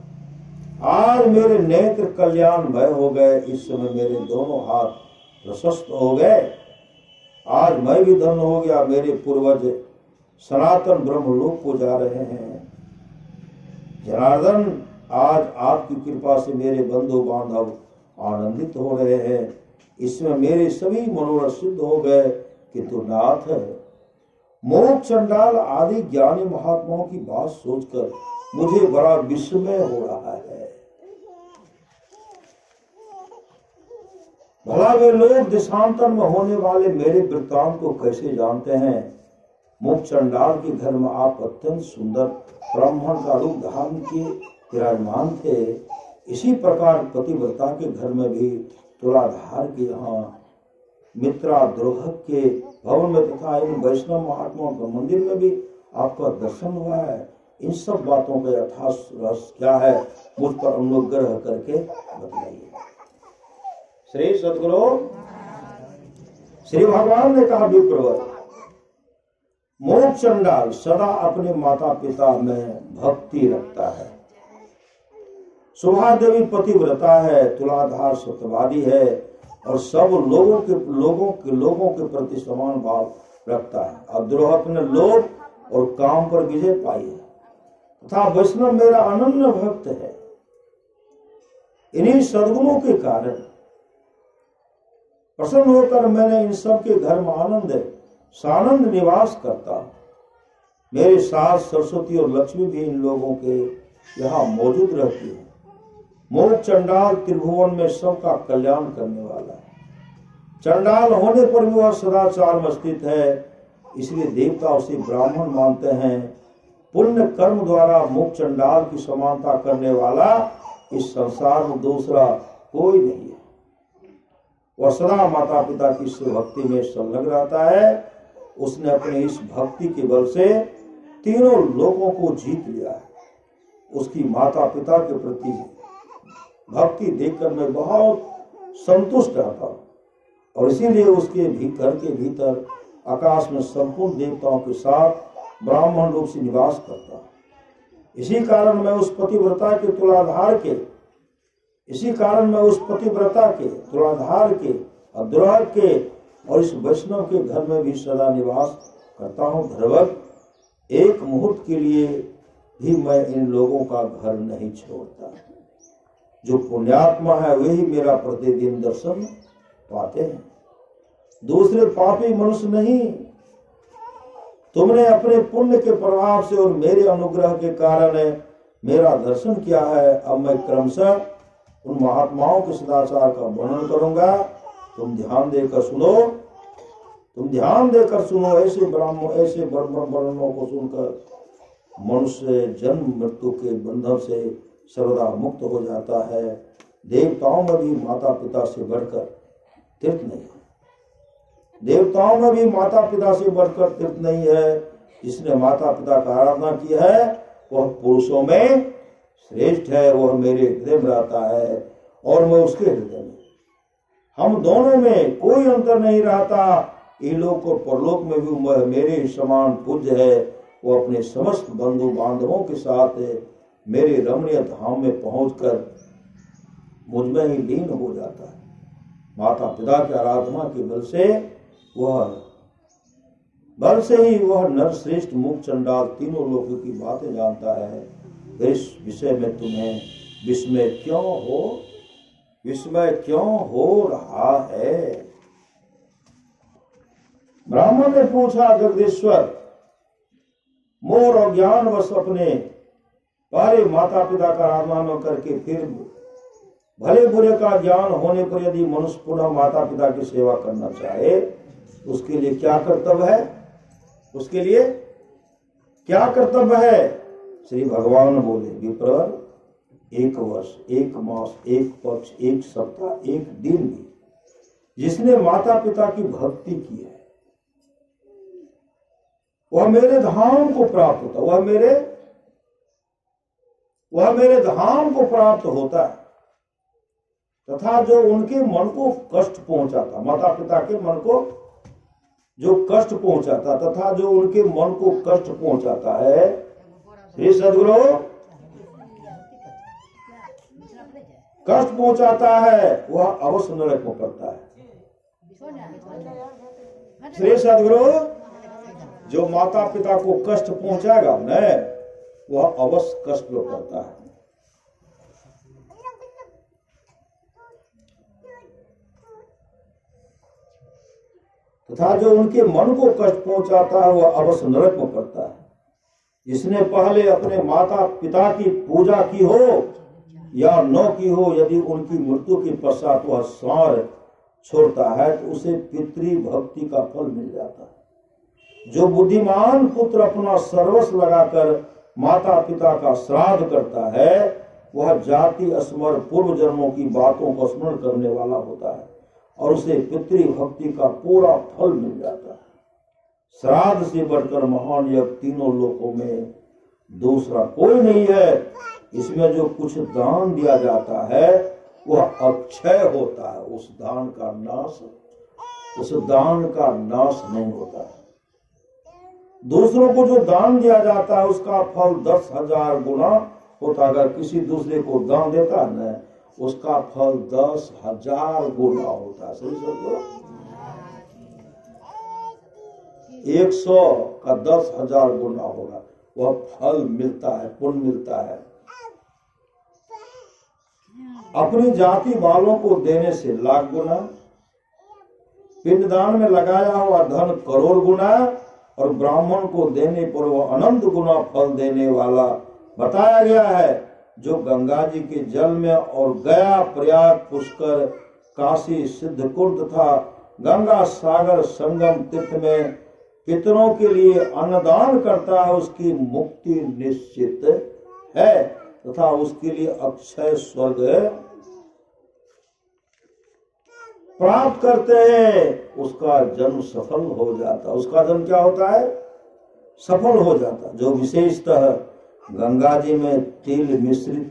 आज मेरे नेत्र कल्याणमय हो गए, इस समय मेरे दोनों हाथ प्रशस्त हो गए, आज मैं भी धन्य हो गया, मेरे पूर्वज सनातन ब्रह्मलोक को जा रहे हैं। जनार्दन आज आपकी कृपा से मेरे बंधु बांधव आनंदित हो रहे हैं, इसमें मेरे सभी मनोरथ सिद्ध हो गए। किंतु नाथ मोह चंडाल आदि ज्ञानी महात्माओं की बात सोचकर मुझे बड़ा विस्मय हो रहा है। भला वे लोग देशांतर में होने वाले मेरे वृत्तांत को कैसे जानते हैं। मुख चंडाल के घर में आप अत्यंत सुंदर ब्राह्मण का रूप धारण किए विराजमान थे, इसी प्रकार पतिव्रता के घर में भी तुलाधार के यहाँ मित्रा द्रोह के भवन में तथा इन वैष्णव महात्माओं के मंदिर में भी आपका दर्शन हुआ है। इन सब बातों का यथार्थ रहस्य क्या है, मुझ पर अनुग्रह करके बताइए। श्री सद्गुरु श्री भगवान ने कहा, विप्रवर मोह चंडाल सदा अपने माता पिता में भक्ति रखता है। सुभा देवी पतिव्रता है, तुलाधार सत्यवादी है और सब लोगों के प्रति समान भाव रखता है। अद्रोह ने लोभ और काम पर विजय पाई है तथा वैष्णव मेरा अनन्य भक्त है। इन्हीं सद्गुणों के कारण प्रसन्न होकर मैंने इन सब के घर में आनंद सानंद निवास करता। मेरे सास सरस्वती और लक्ष्मी भी इन लोगों के यहाँ मौजूद रहती है। मोक्ष चंडाल त्रिभुवन में सबका कल्याण करने वाला है। चंडाल होने पर भी वह सदाचार में स्थित है, इसलिए देवता उसे ब्राह्मण मानते हैं। पुण्य कर्म द्वारा मोक्ष चंडाल की समानता करने वाला इस संसार में दूसरा कोई नहीं है। वह सदा माता पिता की भक्ति में संलग्न रहता है। उसने अपने इस भक्ति के बल से तीनों लोगों को जीत लिया है। उसकी माता पिता के प्रति भक्ति देखकर मैं बहुत संतुष्ट रहता हूँ और इसीलिए उसके घर के भीतर आकाश में संपूर्ण देवताओं के साथ ब्राह्मण रूप से निवास करता हूँ। इसी कारण मैं उस पतिव्रता के तुलाधार के अद्रोह के और इस वैष्णव के घर में भी सदा निवास करता हूँ। धर्मवत एक मुहूर्त के लिए भी मैं इन लोगों का घर नहीं छोड़ता। जो पुण्यात्मा है वही मेरा प्रतिदिन दर्शन पाते हैं, दूसरे पापी मनुष्य नहीं। तुमने अपने पुण्य के प्रभाव से और मेरे अनुग्रह के कारण मेरा दर्शन किया है। अब मैं क्रमशः उन महात्माओं के सदाचार का वर्णन करूंगा। तुम ध्यान देकर सुनो। ऐसे वर्णनों को सुनकर मनुष्य जन्म मृत्यु के बंधन से सर्वदा मुक्त हो जाता है। देवताओं में भी माता पिता से बढ़कर तीर्थ नहीं है। जिसने माता पिता का आराधना की है वह पुरुषों में श्रेष्ठ है। वह मेरे हृदय में रहता है और मैं उसके हृदय में। हम दोनों में कोई अंतर नहीं रहता। इलोक और परलोक में भी वह मेरे समान पूज्य है। वो अपने समस्त बंधु बांधवों के साथ मेरे रमणीय धाम में पहुंचकर मुझ में ही लीन हो जाता है। माता पिता की आराधना के बल से ही वह नरश्रेष्ठ मोक्ष चंडाल तीनों लोगों की बातें जानता है। इस विषय में तुम्हें विस्मय क्यों हो रहा है? ब्राह्मण ने पूछा, जगदीश्वर, मोर और ज्ञान वश अपने पहले माता पिता का आराधना न करके फिर भले बुरे का ज्ञान होने पर यदि मनुष्य पुनः माता पिता की सेवा करना चाहे उसके लिए क्या कर्तव्य है? श्री भगवान बोले, विप्र, 1 वर्ष, 1 मास, 1 पक्ष, 1 सप्ताह, 1 दिन भी जिसने माता पिता की भक्ति की है वह मेरे धाम को प्राप्त होता, वह मेरे धाम को प्राप्त होता है। तथा जो उनके मन को कष्ट पहुंचाता, माता पिता के मन को जो कष्ट पहुंचाता तथा जो उनके मन को कष्ट पहुंचाता है, श्री सद्गुरु, कष्ट पहुंचाता है, वह अवश्य नरक में पड़ता है। श्री सद्गुरु, जो माता पिता को कष्ट पहुंचाएगा न वह अवश्य कष्ट में पड़ता है। तथा जो उनके मन को कष्ट पहुंचाता है वह अवश्य नरक में पड़ता है। जिसने पहले अपने माता पिता की पूजा की हो या न की हो, यदि उनकी मृत्यु के पश्चात वह सार छोड़ता है तो उसे पितृ भक्ति का फल मिल जाता है। जो बुद्धिमान पुत्र अपना सर्वस्व लगाकर माता पिता का श्राद्ध करता है वह जाति स्मर पूर्व जन्मों की बातों को स्मरण करने वाला होता है और उसे पितृ भक्ति का पूरा फल मिल जाता है। श्राद्ध से बढ़कर महान यज्ञ तीनों लोकों में दूसरा कोई नहीं है। इसमें जो कुछ दान दिया जाता है वह अक्षय होता है। उस दान का नाश नहीं होता है। दूसरों को जो दान दिया जाता है उसका फल 10,000 गुना होता है। अगर किसी दूसरे को दान देता है न उसका फल 10,000 गुना होता है। सही समझो, 100 का 10,000 गुना होगा, वह फल मिलता है, पुण्य मिलता है। अपनी जाति वालों को देने से लाख गुना, पिंडदान में लगाया हुआ धन करोड़ गुना और ब्राह्मण को देने पर वो अनंत गुना फल देने वाला बताया गया है। जो गंगा जी के जल में और गया, प्रयाग, पुष्कर, काशी, सिद्धकुंड तथा गंगा सागर संगम तीर्थ में पितरों के लिए अन्नदान करता है, उसकी मुक्ति निश्चित है तथा उसके लिए अक्षय स्वर्ग प्राप्त करते हैं। उसका जन्म सफल हो जाता है। उसका जन्म क्या होता है? सफल हो जाता है। जो विशेषतः गंगा जी में तिल मिश्रित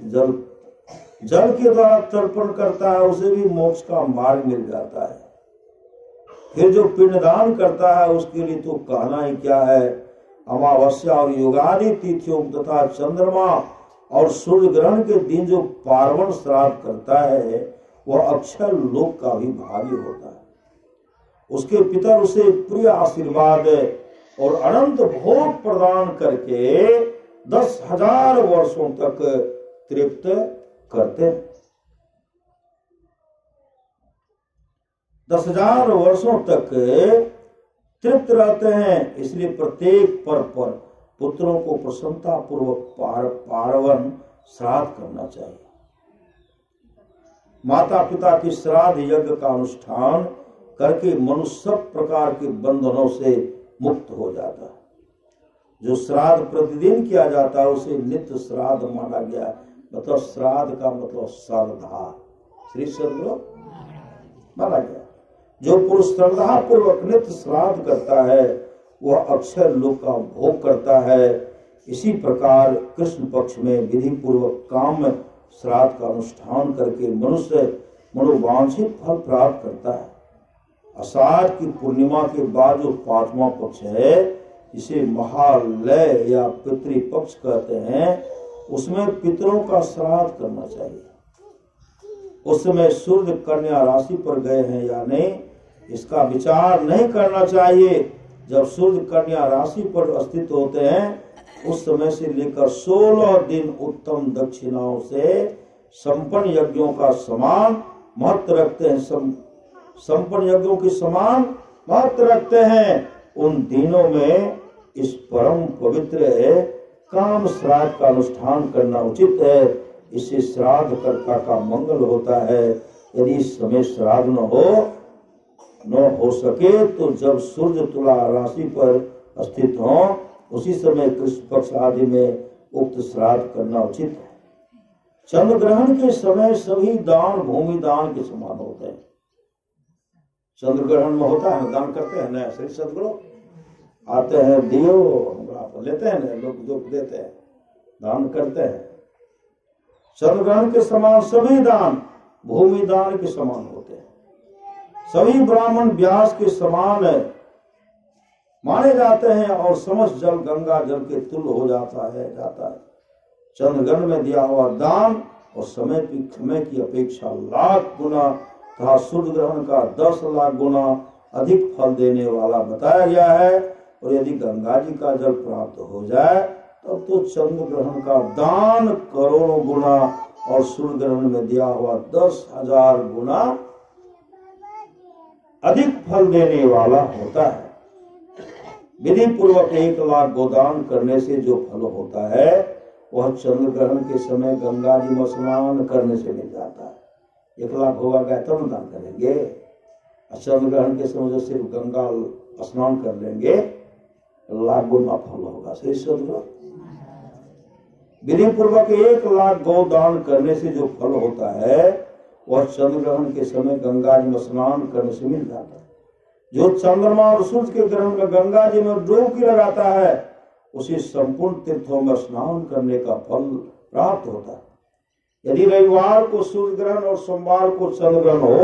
जल के द्वारा तर्पण करता है, उसे भी मोक्ष का मार्ग मिल जाता है। फिर जो पिंडदान करता है उसके लिए तो कहना ही क्या है। अमावस्या और युगादि तिथियों तथा चंद्रमा और सूर्य ग्रहण के दिन जो पार्वण श्राद्ध करता है वह अक्षय लोक का भी भागी होता है। उसके पितर उसे प्रिय आशीर्वाद और अनंत भोग प्रदान करके 10,000 वर्षों तक तृप्त करते हैं। 10,000 वर्षों तक तृप्त रहते हैं। इसलिए प्रत्येक पर्व पर पुत्रों को प्रसन्नता पूर्वक पार्वण श्राद्ध करना चाहिए। माता पिता के श्राद्ध यज्ञ का अनुष्ठान करके मनुष्य सब प्रकार के बंधनों से मुक्त हो जाता है। जो श्राद्ध प्रतिदिन किया जाता है उसे नित्य श्राद्ध माना गया। मतलब श्राद्ध का मतलब श्रद्धा, श्री सद्गुरु माना गया। जो पुरुष श्रद्धा पूर्वक नित्य श्राद्ध करता है वह अक्षय लोक का भोग करता है। इसी प्रकार कृष्ण पक्ष में विधि पूर्वक काम श्राद्ध का अनुष्ठान करके मनुष्य मनोवांछित फल प्राप्त करता है। आषाढ़ की पूर्णिमा के बाद जो 5वां पक्ष है इसे महालय या पितृपक्ष कहते हैं। उसमें पितरों का श्राद्ध करना चाहिए। उस समय सूर्य कन्या राशि पर गए हैं या नहीं इसका विचार नहीं करना चाहिए। जब सूर्य कन्या राशि पर स्थित होते हैं उस समय से लेकर 16 दिन उत्तम दक्षिणाओं से संपन्न यज्ञों का समान महत्व रखते हैं। संपन्न यज्ञों के समान महत्व रखते हैं। उन दिनों में इस परम पवित्र काम श्राद्ध का अनुष्ठान करना उचित है। इससे श्राद्ध कर्ता का मंगल होता है। यदि इस समय श्राद्ध न हो सके तो जब सूर्य तुला राशि पर स्थित हो उसी समय कृष्ण पक्ष आदि में उक्त श्राद्ध करना उचित है। चंद्र ग्रहण के समय सभी दान भूमि दान के समान होते हैं। चंद्र ग्रहण में होता है दान करते हैं ना, श्री सद्गुरु आते हैं दियो लेते हैं ना, लोग जो देते हैं दान करते हैं। चंद्र ग्रहण के समान सभी दान भूमि दान के समान होते हैं। सभी ब्राह्मण व्यास के समान माने जाते हैं और समस्त जल गंगा जल के तुल्य हो जाता है। चंद्रग्रहण में दिया हुआ दान और समय की अपेक्षा लाख गुना तथा सूर्य ग्रहण का 10 लाख गुना अधिक फल देने वाला बताया गया है। और यदि गंगा जी का जल प्राप्त हो जाए तब तो चंद्र ग्रहण का दान करोड़ों गुना और सूर्य ग्रहण में दिया हुआ 10,000 गुना अधिक फल देने वाला होता है। विधि पूर्वक 1 लाख गोदान करने से जो फल होता है वह चंद्र ग्रहण के समय गंगा जी में स्नान करने से मिल जाता है। 1 लाख होगा गया तब दान करेंगे। चंद्र ग्रहण के समय जो सिर्फ गंगा स्नान कर लेंगे लाख गुना फल होगा। सही सद्गुरु विधि पूर्वक 1 लाख गोदान करने से जो फल होता है वह चंद्र ग्रहण के समय गंगा जी में स्नान करने से मिल जाता है। जो चंद्रमा और सूर्य के ग्रहण में गंगा जी में डुबकी लगाता है उसे संपूर्ण तीर्थों में स्नान करने का फल प्राप्त होता है। यदि रविवार को सूर्य ग्रहण और सोमवार को चंद्र ग्रहण हो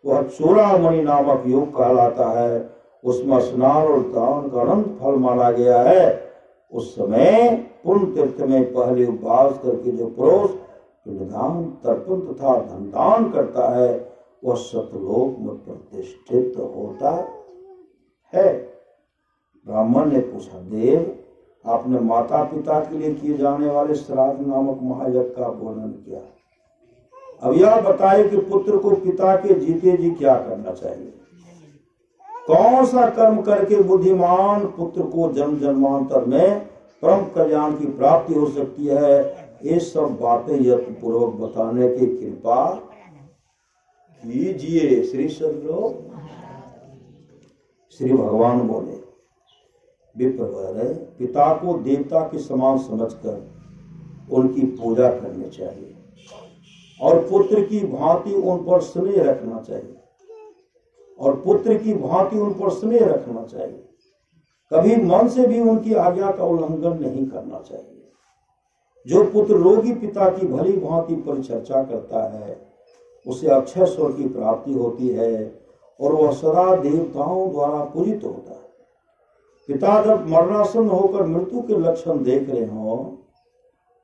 वह चूड़ामणि नामक योग कहलाता है। उसमें स्नान और दान का अनंत फल माना गया है। उस समय पुण्य तीर्थ में पहले उपवास करके जो पुरुष पिंडदान तर्पण तथा धनदान करता है वह सतलोक में प्रतिष्ठित होता है। ब्राह्मण ने पूछा, देव आपने माता पिता के लिए किए जाने वाले श्राद्ध नामक महायज्ञ का वर्णन किया। अब यह बताए कि पुत्र को पिता के जीते जी क्या करना चाहिए। कौन सा कर्म करके बुद्धिमान पुत्र को जन्म जन्मांतर में परम कल्याण की प्राप्ति हो सकती है, ये सब बातें यत्न पूर्वक बताने की कृपा कीजिए। श्री सद्गुरु श्री भगवान बोले, विप्रवर पिता को देवता के समान समझकर उनकी पूजा करनी चाहिए और पुत्र की भांति उन पर स्नेह रखना चाहिए कभी मन से भी उनकी आज्ञा का उल्लंघन नहीं करना चाहिए। जो पुत्र रोगी पिता की भली भांति परिचर्चा करता है उसे अक्षय स्वर की प्राप्ति होती है और वह सदा देवताओं द्वारा पूजित होता है। पिता जब मरणासन होकर मृत्यु के लक्षण देख रहे हों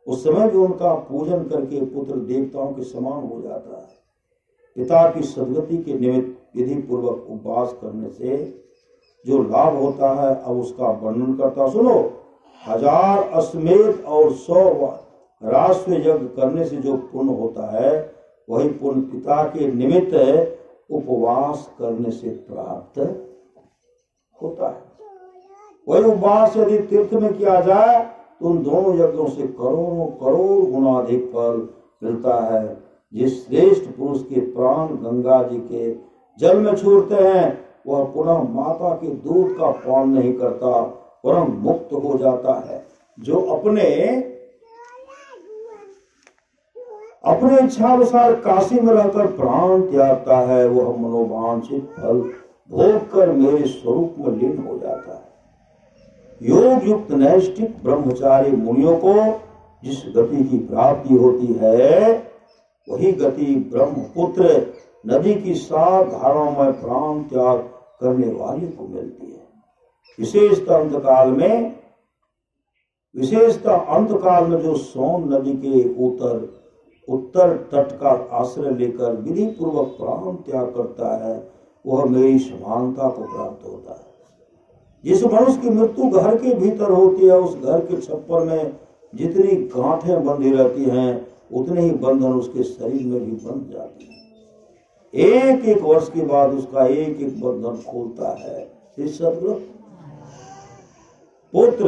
उस समय भी उनका पूजन करके पुत्र देवताओं के समान हो जाता है। पिता की सद्गति के निमित्त विधि पूर्वक उपवास करने से जो लाभ होता है अब उसका वर्णन करता सुनो। 1000 अश्वमेध और 100 राष्ट्र यज्ञ करने से जो पुण्य होता है वही पुण्य पिता के निमित्त उपवास करने से प्राप्त होता है। वही उपवास यदि तीर्थ में किया जाए तो उन दोनों यज्ञों से करोड़ों करोड़ गुना अधिक फल मिलता है। जिस श्रेष्ठ पुरुष के प्राण गंगा जी के जल में छूटते हैं वह पुनः माता के दूध का पान नहीं करता, परम मुक्त हो जाता है। जो अपने इच्छानुसार काशी में रहकर प्राण त्यागता है वह मनोवांछित फल भोग कर मेरे स्वरूप में लीन हो जाता है। योग युक्त नैष्ठिक ब्रह्मचारी मुनियों को जिस गति की प्राप्ति होती है वही गति ब्रह्मपुत्र नदी की 7 धाराओं में प्राण त्याग करने वाले को मिलती है। विशेषतः अंतकाल में जो सोन नदी के उत्तर तट का आश्रय लेकर विधि पूर्वक प्राण त्याग करता है वह मेरी समानता को प्राप्त होता है। जिस मनुष्य की मृत्यु घर के भीतर होती है उस घर के छप्पर में जितनी गांठें बंधी रहती हैं उतने ही बंधन उसके शरीर में भी बंध जाते हैं। एक एक वर्ष के बाद उसका एक एक बंधन खोलता है। सदगुरु पुत्र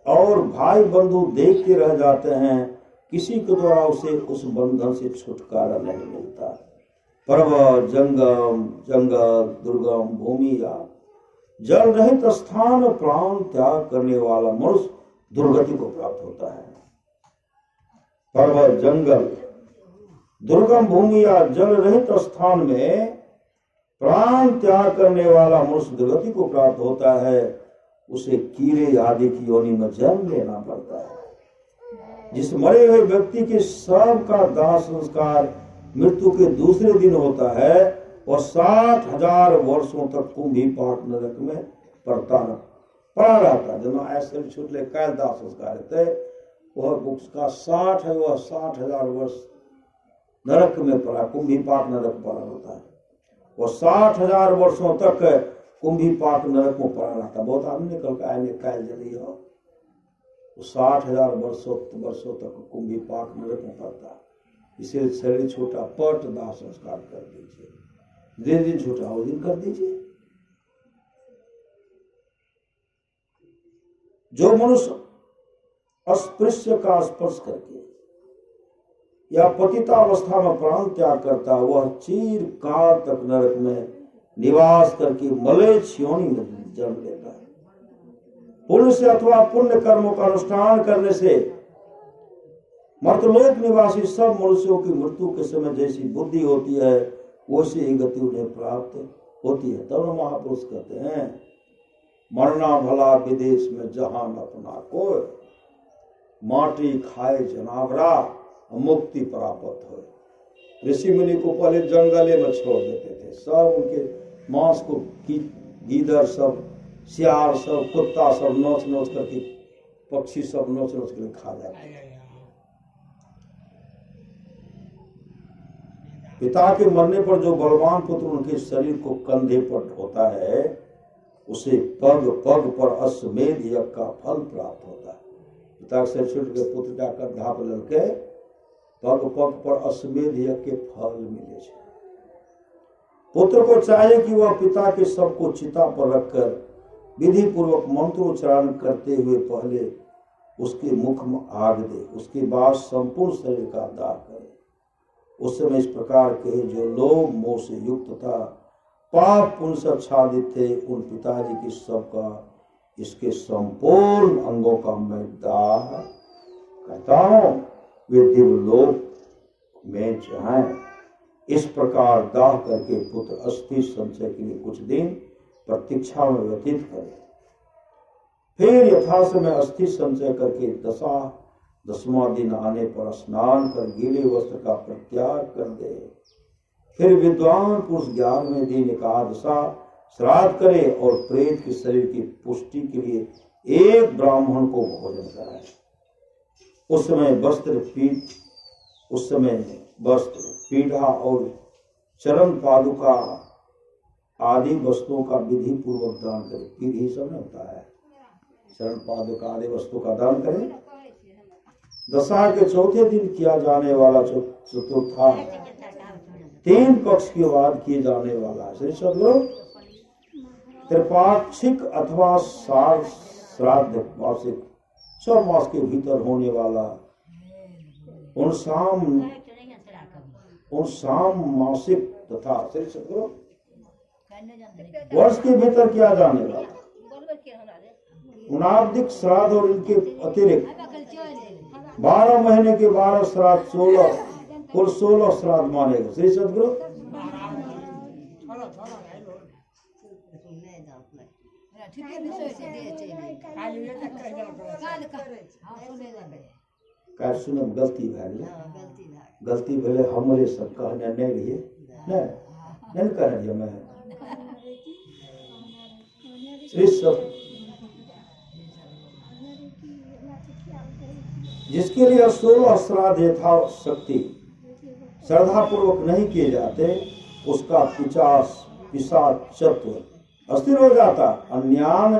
और भाई बंधु देखते रह जाते हैं, किसी के द्वारा उसे उस बंधन से छुटकारा नहीं मिलता। पर्वत जंगल दुर्गम भूमि या जल रहित स्थान प्राण त्याग करने वाला मनुष्य दुर्गति को प्राप्त होता है। पर्वत जंगल दुर्गम भूमि या जल रहित स्थान में प्राण त्याग करने वाला मनुष्य दुर्गति को प्राप्त होता है। उसे कीड़े आदि की योनि में जन्म लेना पड़ता है। जिस मरे हुए व्यक्ति के शव का दाह संस्कार मृत्यु के दूसरे दिन होता है वह 60,000 वर्षों तक कुंभीपाक नरक में पड़ा रहता। जब ऐसे छूटले कैल दाह संस्कार थे वह उसका 60,000 वर्ष नरक में पड़ा, कुंभीपाक नरक पड़ा रहता है। वो 60,000 वर्षों तक कुंभीपाक नरक में पड़ा रहता। बहुत आदमी निकल के आए कैल जली हो 60,000 वर्षों तक कुंभीपाक नरक में पड़ता। इसे शरीर छोटा पट दाह संस्कार कर दीजिए, दिन छोटा वो दिन कर दीजिए। जो मनुष्य अस्पृश्य का स्पर्श करके या पतितावस्था में प्राण त्याग करता वह चीर काल तक नरक में निवास करके मलेच्छ योनि में जन्म लेता है। पुण्य से अथवा पुण्य कर्मों का अनुष्ठान करने से मर्तलोक निवासी सब मनुष्यों की मृत्यु के समय जैसी बुद्धि होती है वैसी ही गति उन्हें प्राप्त होती है। तब महापुरुष कहते हैं मरना भला विदेश में जहां न अपना कोई, माटी खाए जनावरा मुक्ति प्राप्त हो। ऋषि मुनि को पहले जंगले में छोड़ देते थे, सब उनके मांस को गीदड़ सब सियार सब कुत्ता सब नोच नोच करके पक्षी सब नोच नोच करके खा जाते थे। पिता के मरने पर जो बलवान पुत्र उनके शरीर को कंधे पर ढोता है उसे पग पग पर अश्वमेध यज्ञ का फल प्राप्त होता है। पिता से छूट के पुत्र का कंधा पर लड़के पग पग पर अश्वमेध यज्ञ के फल मिले। पुत्र को चाहिए कि वह पिता के शव को चिता पर रखकर विधि पूर्वक मंत्रोच्चारण करते हुए पहले उसके मुख में आग दे, उसके बाद संपूर्ण शरीर का दाह करे। उस समय इस प्रकार के जो लोग मोह से युक्त था, पाप पुण्य से आच्छादित थे, उन पिताजी के शव का इसके संपूर्ण अंगों का मैं दाह करता हूं, वे दिव्यलोक में जाएं। इस प्रकार दाह करके पुत्र अस्थि संचय के लिए कुछ दिन प्रतीक्षा में व्यतीत करे, फिर यथासमय अस्थि संचय करके 10वां दिन आने पर स्नान कर गीले वस्त्र का परित्याग कर दे। फिर विद्वान पुरुष 11वें दिन एकादशा श्राद्ध करे और प्रेत के शरीर की पुष्टि के लिए एक ब्राह्मण को भोजन कराए। उस समय वस्त्र पीढ़ा और चरण पादुका आदि वस्तुओं का विधि पूर्वक दान करे। पीढ़ी सब में होता है, चरण पादुका आदि वस्तु का दान करे। दशा के चौथे दिन किया जाने वाला चतुर्था 3 पक्ष के बाद किए जाने वाला श्री सदगुरु त्रिपाक्षिक अथवा श्राद्ध मासिक 6 मास के भीतर होने वाला उन शाम मासिक तथा श्री सदगुरु वर्ष के भीतर किया जाने वाला उनाब्दिक श्राद्ध और इनके अतिरिक्त 12 महीने के 12 श्राद्ध 16 कुल 16 श्राद्ध मानेगा श्री सदगुरु। सुन गलती भेले हमरे सब कहने नहीं रहिए नहीं कह रही मैं श्री सब जिसके लिए 16 श्राद्ध यथाशक्ति श्रद्धा पूर्वक नहीं किए जाते उसका पिशाचत्व अस्थिर हो जाता। अन्यान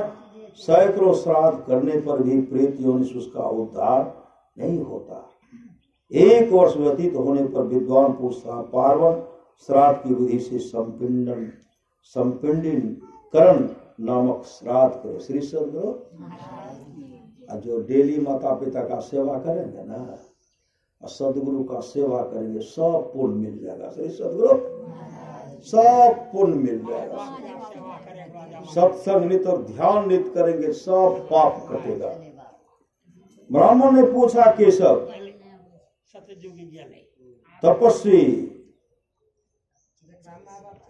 सैकड़ों श्राद्ध करने पर भी प्रेत योनि उसका उद्धार नहीं होता। 1 वर्ष व्यतीत होने पर विद्वान पुरुष पार्वन श्राद्ध की विधि से संपिंडीकरण नामक श्राद्ध करे। श्री सदगुरु जो डेली माता पिता का सेवा करेंगे ना, सदगुरु का सेवा करेंगे, सब पुण्य मिल जाएगा। श्री सदगुरु सब पुण्य मिल जाएगा। सत्संग नित और ध्यान नित करेंगे, सब पाप कटेगा। ब्राह्मण ने पूछा, केशव तपस्वी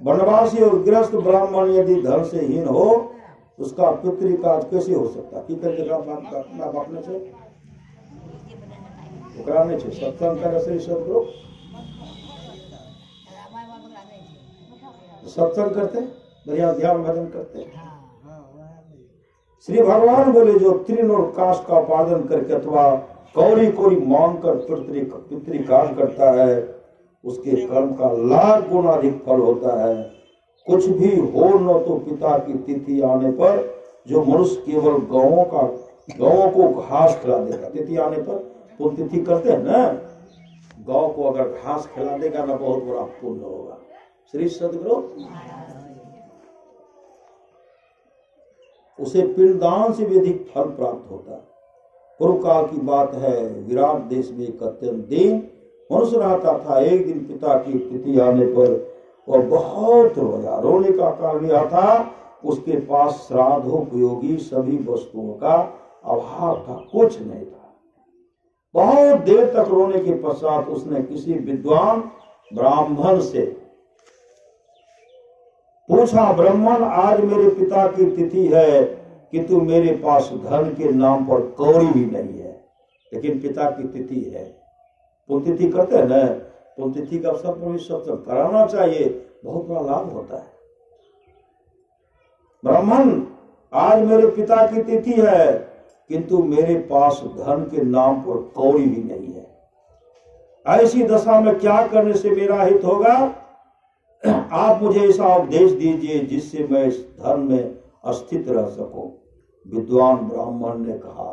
वनवासी और गृहस्थ ब्राह्मण यदि धन से हीन हो उसका पितृ काज कैसे हो सकता? की करके बापने से कराने से सत्संग करे। श्री सदगुरु सत्संग करते, बढ़िया ध्यान भजन करते। श्री भगवान बोले जो तृण और काष्ठ का उपार्जन करके अथवा कौड़ी कोड़ी मांग कर पितृ काज करता है उसके कर्म का लाख गुना अधिक फल होता है। कुछ भी हो न तो पिता की तिथि आने पर जो मनुष्य केवल गौओं को घास खिला देगा। तिथि आने पर पुण्यतिथि करते हैं ना, गौ को अगर घास खिला देगा ना बहुत बड़ा पुण्य होगा। श्री सदगुरु उसे पिंडदान से भी अधिक फल प्राप्त होता है। पूर्व काल की बात है, विराट देश में एक अत्यंत दीन मनुष्य रहता था। एक दिन पिता की तिथि आने पर वह बहुत रोया, रोने का कारण यह था उसके पास श्राद्धोपयोगी सभी वस्तुओं का अभाव था, कुछ नहीं था। बहुत देर तक रोने के पश्चात उसने किसी विद्वान ब्राह्मण से पूछा, ब्राह्मण आज मेरे पिता की तिथि है किंतु मेरे पास धन के नाम पर कौड़ी भी नहीं है, लेकिन पिता की तिथि है। पुण्यतिथि करते हैं ना, पुण्यतिथि का अवसर पर भी सत्संग कराना चाहिए, बहुत बड़ा लाभ होता है। ब्राह्मण आज मेरे पिता की तिथि है किंतु मेरे पास धन के नाम पर कौड़ी भी नहीं है, ऐसी दशा में क्या करने से मेरा हित होगा? आप मुझे ऐसा उपदेश दीजिए जिससे मैं इस धर्म में अस्थित रह सकूं। विद्वान ब्राह्मण ने कहा,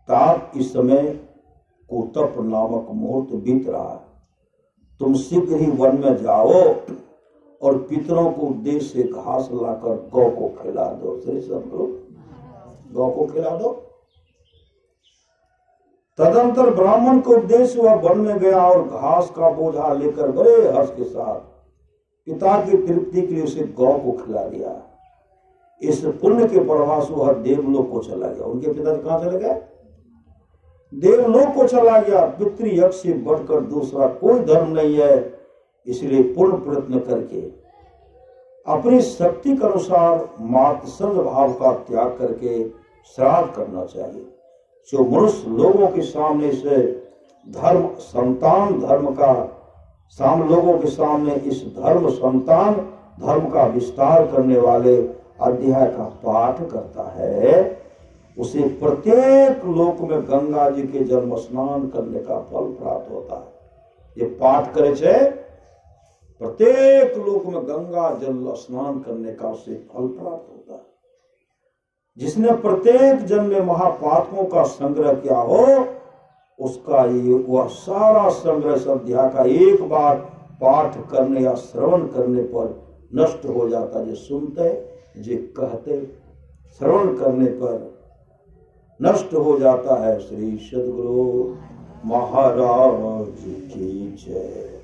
तात इस समय कुतप नामक मुहूर्त बीत रहा है, तुम शीघ्र ही वन में जाओ और पितरों को उद्देश्य से घास लाकर गौ को खिला दो। श्री सदगुरु, गौ को खिला दो। तदंतर ब्राह्मण को उपदेश हुआ, वन में गया और घास का बोझा लेकर बड़े हर्ष के साथ पिता की तृप्ति के लिए उसे गौ को खिला दिया। इस पुण्य के प्रभाव से वह देवलोक को चला गया। उनके पिता कहां चले गए? देवलोक को चला गया। पितृयज्ञ से बढ़कर दूसरा कोई धर्म नहीं है, इसलिए पूर्ण प्रयत्न करके अपनी शक्ति के अनुसार मातृसंग भाव का त्याग करके श्राद्ध करना चाहिए। जो मनुष्य लोगों के सामने से धर्म संतान धर्म का लोगों के सामने इस धर्म संतान धर्म का विस्तार करने वाले अध्याय का पाठ करता है, उसे प्रत्येक लोक में गंगा जी के जन्म स्नान करने का फल प्राप्त होता है। ये पाठ करे छे, प्रत्येक लोक में गंगा जल स्नान करने का उसे फल प्राप्त होता है। जिसने प्रत्येक जन्म में महापातकों का संग्रह किया हो, उसका ये वह सारा संग्रह इस अध्याय का एक बार पाठ करने या श्रवण करने पर नष्ट हो जाता। जो सुनते, जो कहते, श्रवण करने पर नष्ट हो जाता है। श्री सद्गुरु महाराज की जय।